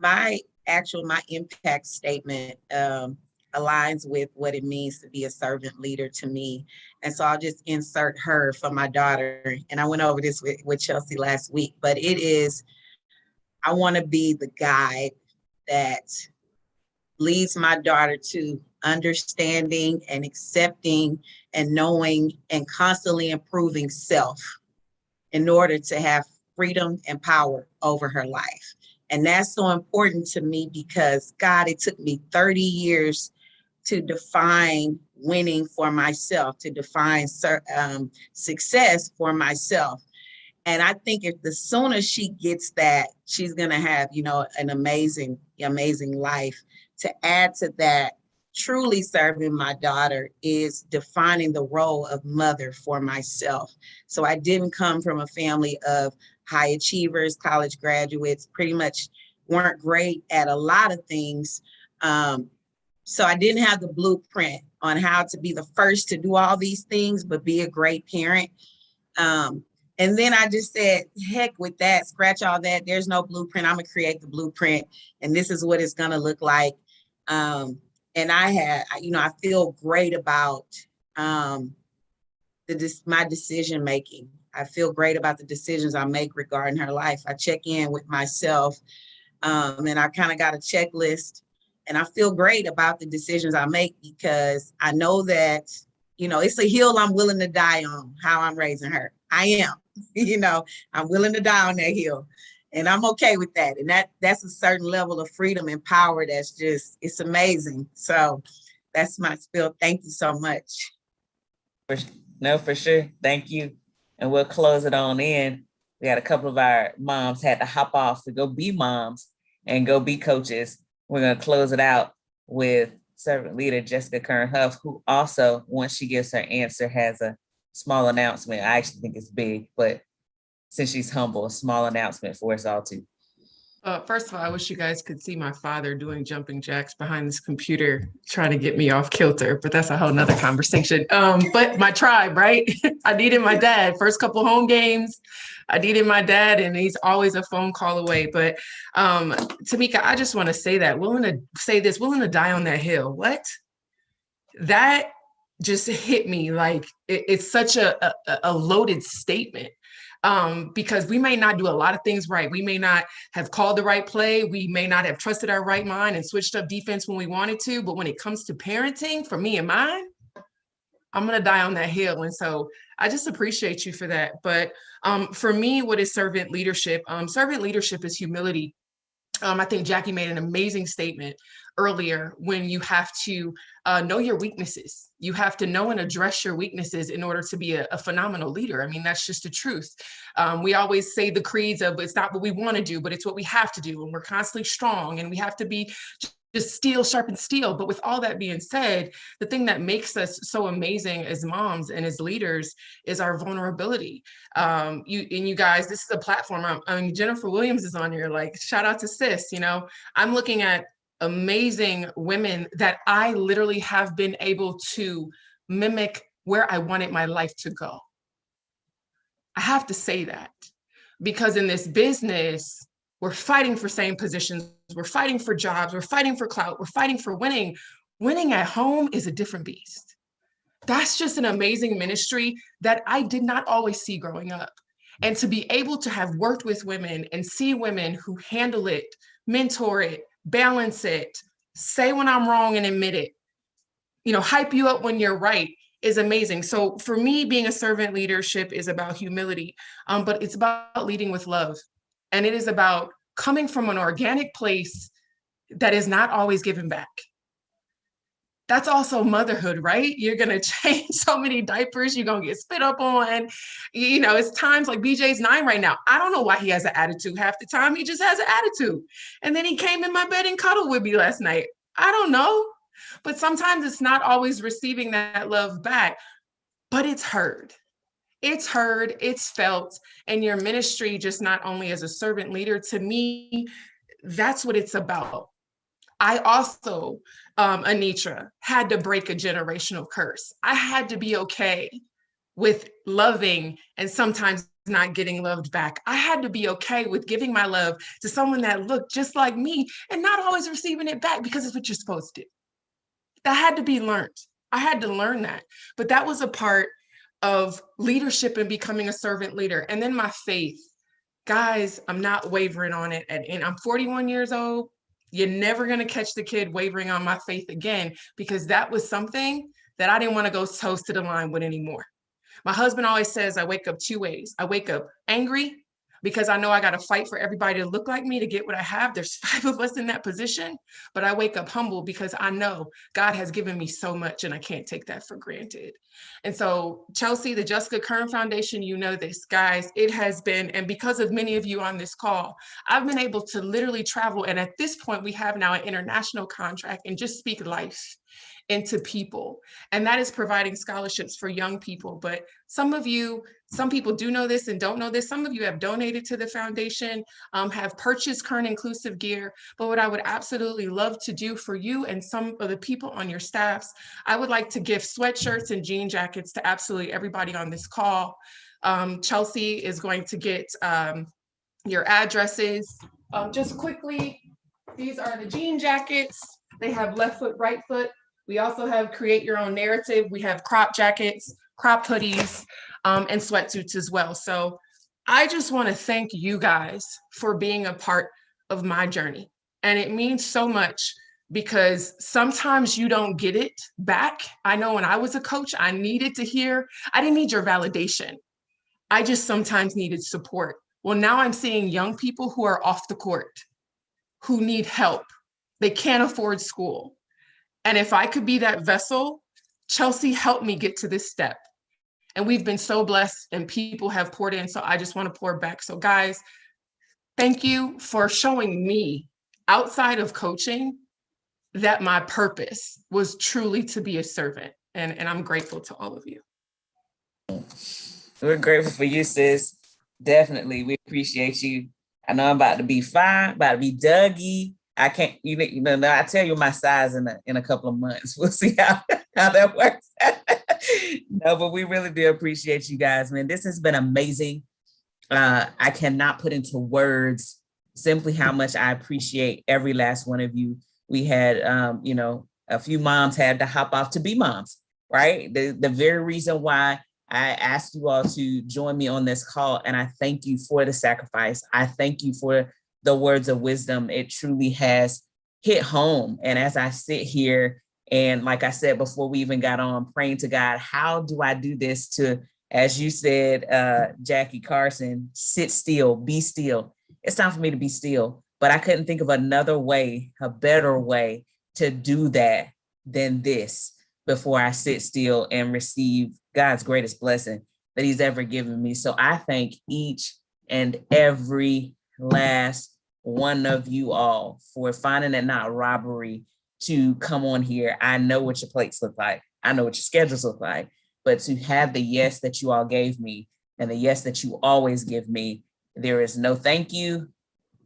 My impact statement aligns with what it means to be a servant leader to me. And so I'll just insert her for my daughter. And I went over this with Chelsea last week, but it is, I want to be the guide that leads my daughter to understanding and accepting and knowing and constantly improving self in order to have freedom and power over her life. And that's so important to me because, God, it took me 30 years to define winning for myself, to define success for myself. And I think if the sooner she gets that, she's going to have, an amazing life. To add to that, truly serving my daughter is defining the role of mother for myself. So I didn't come from a family of high achievers, college graduates, pretty much weren't great at a lot of things. So I didn't have the blueprint on how to be the first to do all these things, but be a great parent. And And then I just said, heck with that, scratch all that. There's no blueprint. I'm gonna create the blueprint, and this is what it's gonna look like. And I feel great about my decision making. I feel great about the decisions I make regarding her life. I check in with myself, and I kind of got a checklist, and I feel great about the decisions I make because I know that, it's a hill I'm willing to die on, how I'm raising her. I am, I'm willing to die on that hill, and I'm okay with that. And that's a certain level of freedom and power that's just, it's amazing. So that's my spiel. Thank you so much. No, for sure. Thank you. And we'll close it on in. We had a couple of our moms had to hop off to go be moms and go be coaches. We're going to close it out with servant leader Jessica Kern Huff, who also, once she gives her answer, has a small announcement. I actually think it's big, but since she's humble, a small announcement for us all too. First of all, I wish you guys could see my father doing jumping jacks behind this computer, trying to get me off kilter, but that's a whole nother conversation. But my tribe, right? I needed my dad. First couple home games, I needed my dad, and he's always a phone call away. But Tamika, I just want to say that, willing to die on that hill. What? That just hit me like it's such a loaded statement. Because we may not do a lot of things right. We may not have called the right play. We may not have trusted our right mind and switched up defense when we wanted to. But when it comes to parenting, for me and mine, I'm going to die on that hill. And so I just appreciate you for that. But for me, what is servant leadership? Servant leadership is humility. I think Jackie made an amazing statement earlier when you have to know your weaknesses. You have to know and address your weaknesses in order to be a phenomenal leader. I mean, that's just the truth. We always say the creeds of it's not what we want to do, but it's what we have to do. And we're constantly strong and we have to be just steel sharpens steel. But with all that being said, the thing that makes us so amazing as moms and as leaders is our vulnerability. You guys, this is a platform. I mean, Jennifer Williams is on here. Like, shout out to sis. I'm looking at amazing women that I literally have been able to mimic where I wanted my life to go. I have to say that because in this business, we're fighting for same positions. We're fighting for jobs. We're fighting for clout. We're fighting for winning. Winning at home is a different beast. That's just an amazing ministry that I did not always see growing up. And to be able to have worked with women and see women who handle it, mentor it, balance it, say when I'm wrong and admit it, hype you up when you're right is amazing. So for me, being a servant leadership is about humility, but it's about leading with love. And it is about coming from an organic place that is not always given back. That's also motherhood, right? You're going to change so many diapers. You're going to get spit up on. It's times like BJ's 9 right now. I don't know why he has an attitude half the time. He just has an attitude. And then he came in my bed and cuddled with me last night. I don't know. But sometimes it's not always receiving that love back, but it's heard. It's heard, it's felt, and your ministry, just not only as a servant leader, to me, that's what it's about. I also, Anitra, had to break a generational curse. I had to be okay with loving and sometimes not getting loved back. I had to be okay with giving my love to someone that looked just like me and not always receiving it back because it's what you're supposed to do. That had to be learned. I had to learn that. But that was a part of leadership and becoming a servant leader. And then my faith. Guys, I'm not wavering on it. And I'm 41 years old. You're never going to catch the kid wavering on my faith again, because that was something that I didn't want to go toast to the line with anymore. My husband always says I wake up 2 ways. I wake up angry because I know I got to fight for everybody to look like me to get what I have. There's 5 of us in that position, but I wake up humble because I know God has given me so much and I can't take that for granted. And so Chelsea, the Jessica Kern Foundation, this, guys, it has been, and because of many of you on this call, I've been able to literally travel. And at this point, we have now an international contract and just speak life into people. And that is providing scholarships for young people. But some people do know this and don't know this. Some of you have donated to the foundation, have purchased Kern Inclusive gear. But what I would absolutely love to do for you and some of the people on your staffs, I would like to give sweatshirts and jean jackets to absolutely everybody on this call. Chelsea is going to get your addresses. Just quickly, these are the jean jackets. They have left foot, right foot. We also have create your own narrative. We have crop jackets, crop hoodies, and sweatsuits as well. So I just want to thank you guys for being a part of my journey. And it means so much because sometimes you don't get it back. I know when I was a coach, I needed to hear, I didn't need your validation. I just sometimes needed support. Well, now I'm seeing young people who are off the court, who need help. They can't afford school. And if I could be that vessel, Chelsea helped me get to this step. And we've been so blessed and people have poured in. So I just want to pour back. So guys, thank you for showing me outside of coaching that my purpose was truly to be a servant. And I'm grateful to all of you. We're grateful for you, sis. Definitely. We appreciate you. I know I'm about to be fine, about to be Dougie. I can't, you know, I tell you my size in a couple of months. We'll see how that works. No, but we really do appreciate you guys, man. This has been amazing. I cannot put into words simply how much I appreciate every last one of you. We had, you know, a few moms had to hop off to be moms, right? The very reason why I asked you all to join me on this call, and I thank you for the sacrifice. I thank you for the words of wisdom. It truly has hit home. And as I sit here, and like I said before we even got on, praying to God, how do I do this to, as you said, Jackie Carson, sit still, be still. It's time for me to be still. But I couldn't think of another way, a better way to do that than this before I sit still and receive God's greatest blessing that he's ever given me. So I thank each and every last one of you all for finding it not robbery to come on here. I know what your plates look like. I know what your schedules look like, but to have the yes that you all gave me and the yes that you always give me, there is no thank you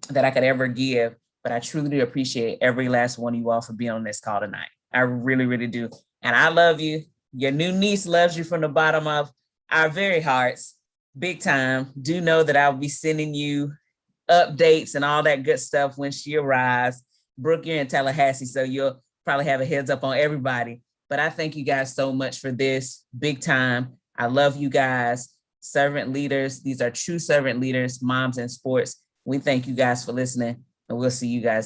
that I could ever give, but I truly do appreciate every last one of you all for being on this call tonight. I really, really do. And I love you. Your new niece loves you from the bottom of our very hearts, big time. Do know that I'll be sending you updates and all that good stuff when she arrives. Brooke, you're in Tallahassee, so you'll probably have a heads up on everybody. But I thank you guys so much for this, big time. I love you guys, servant leaders. These are true servant leaders, moms in sports. We thank you guys for listening, and we'll see you guys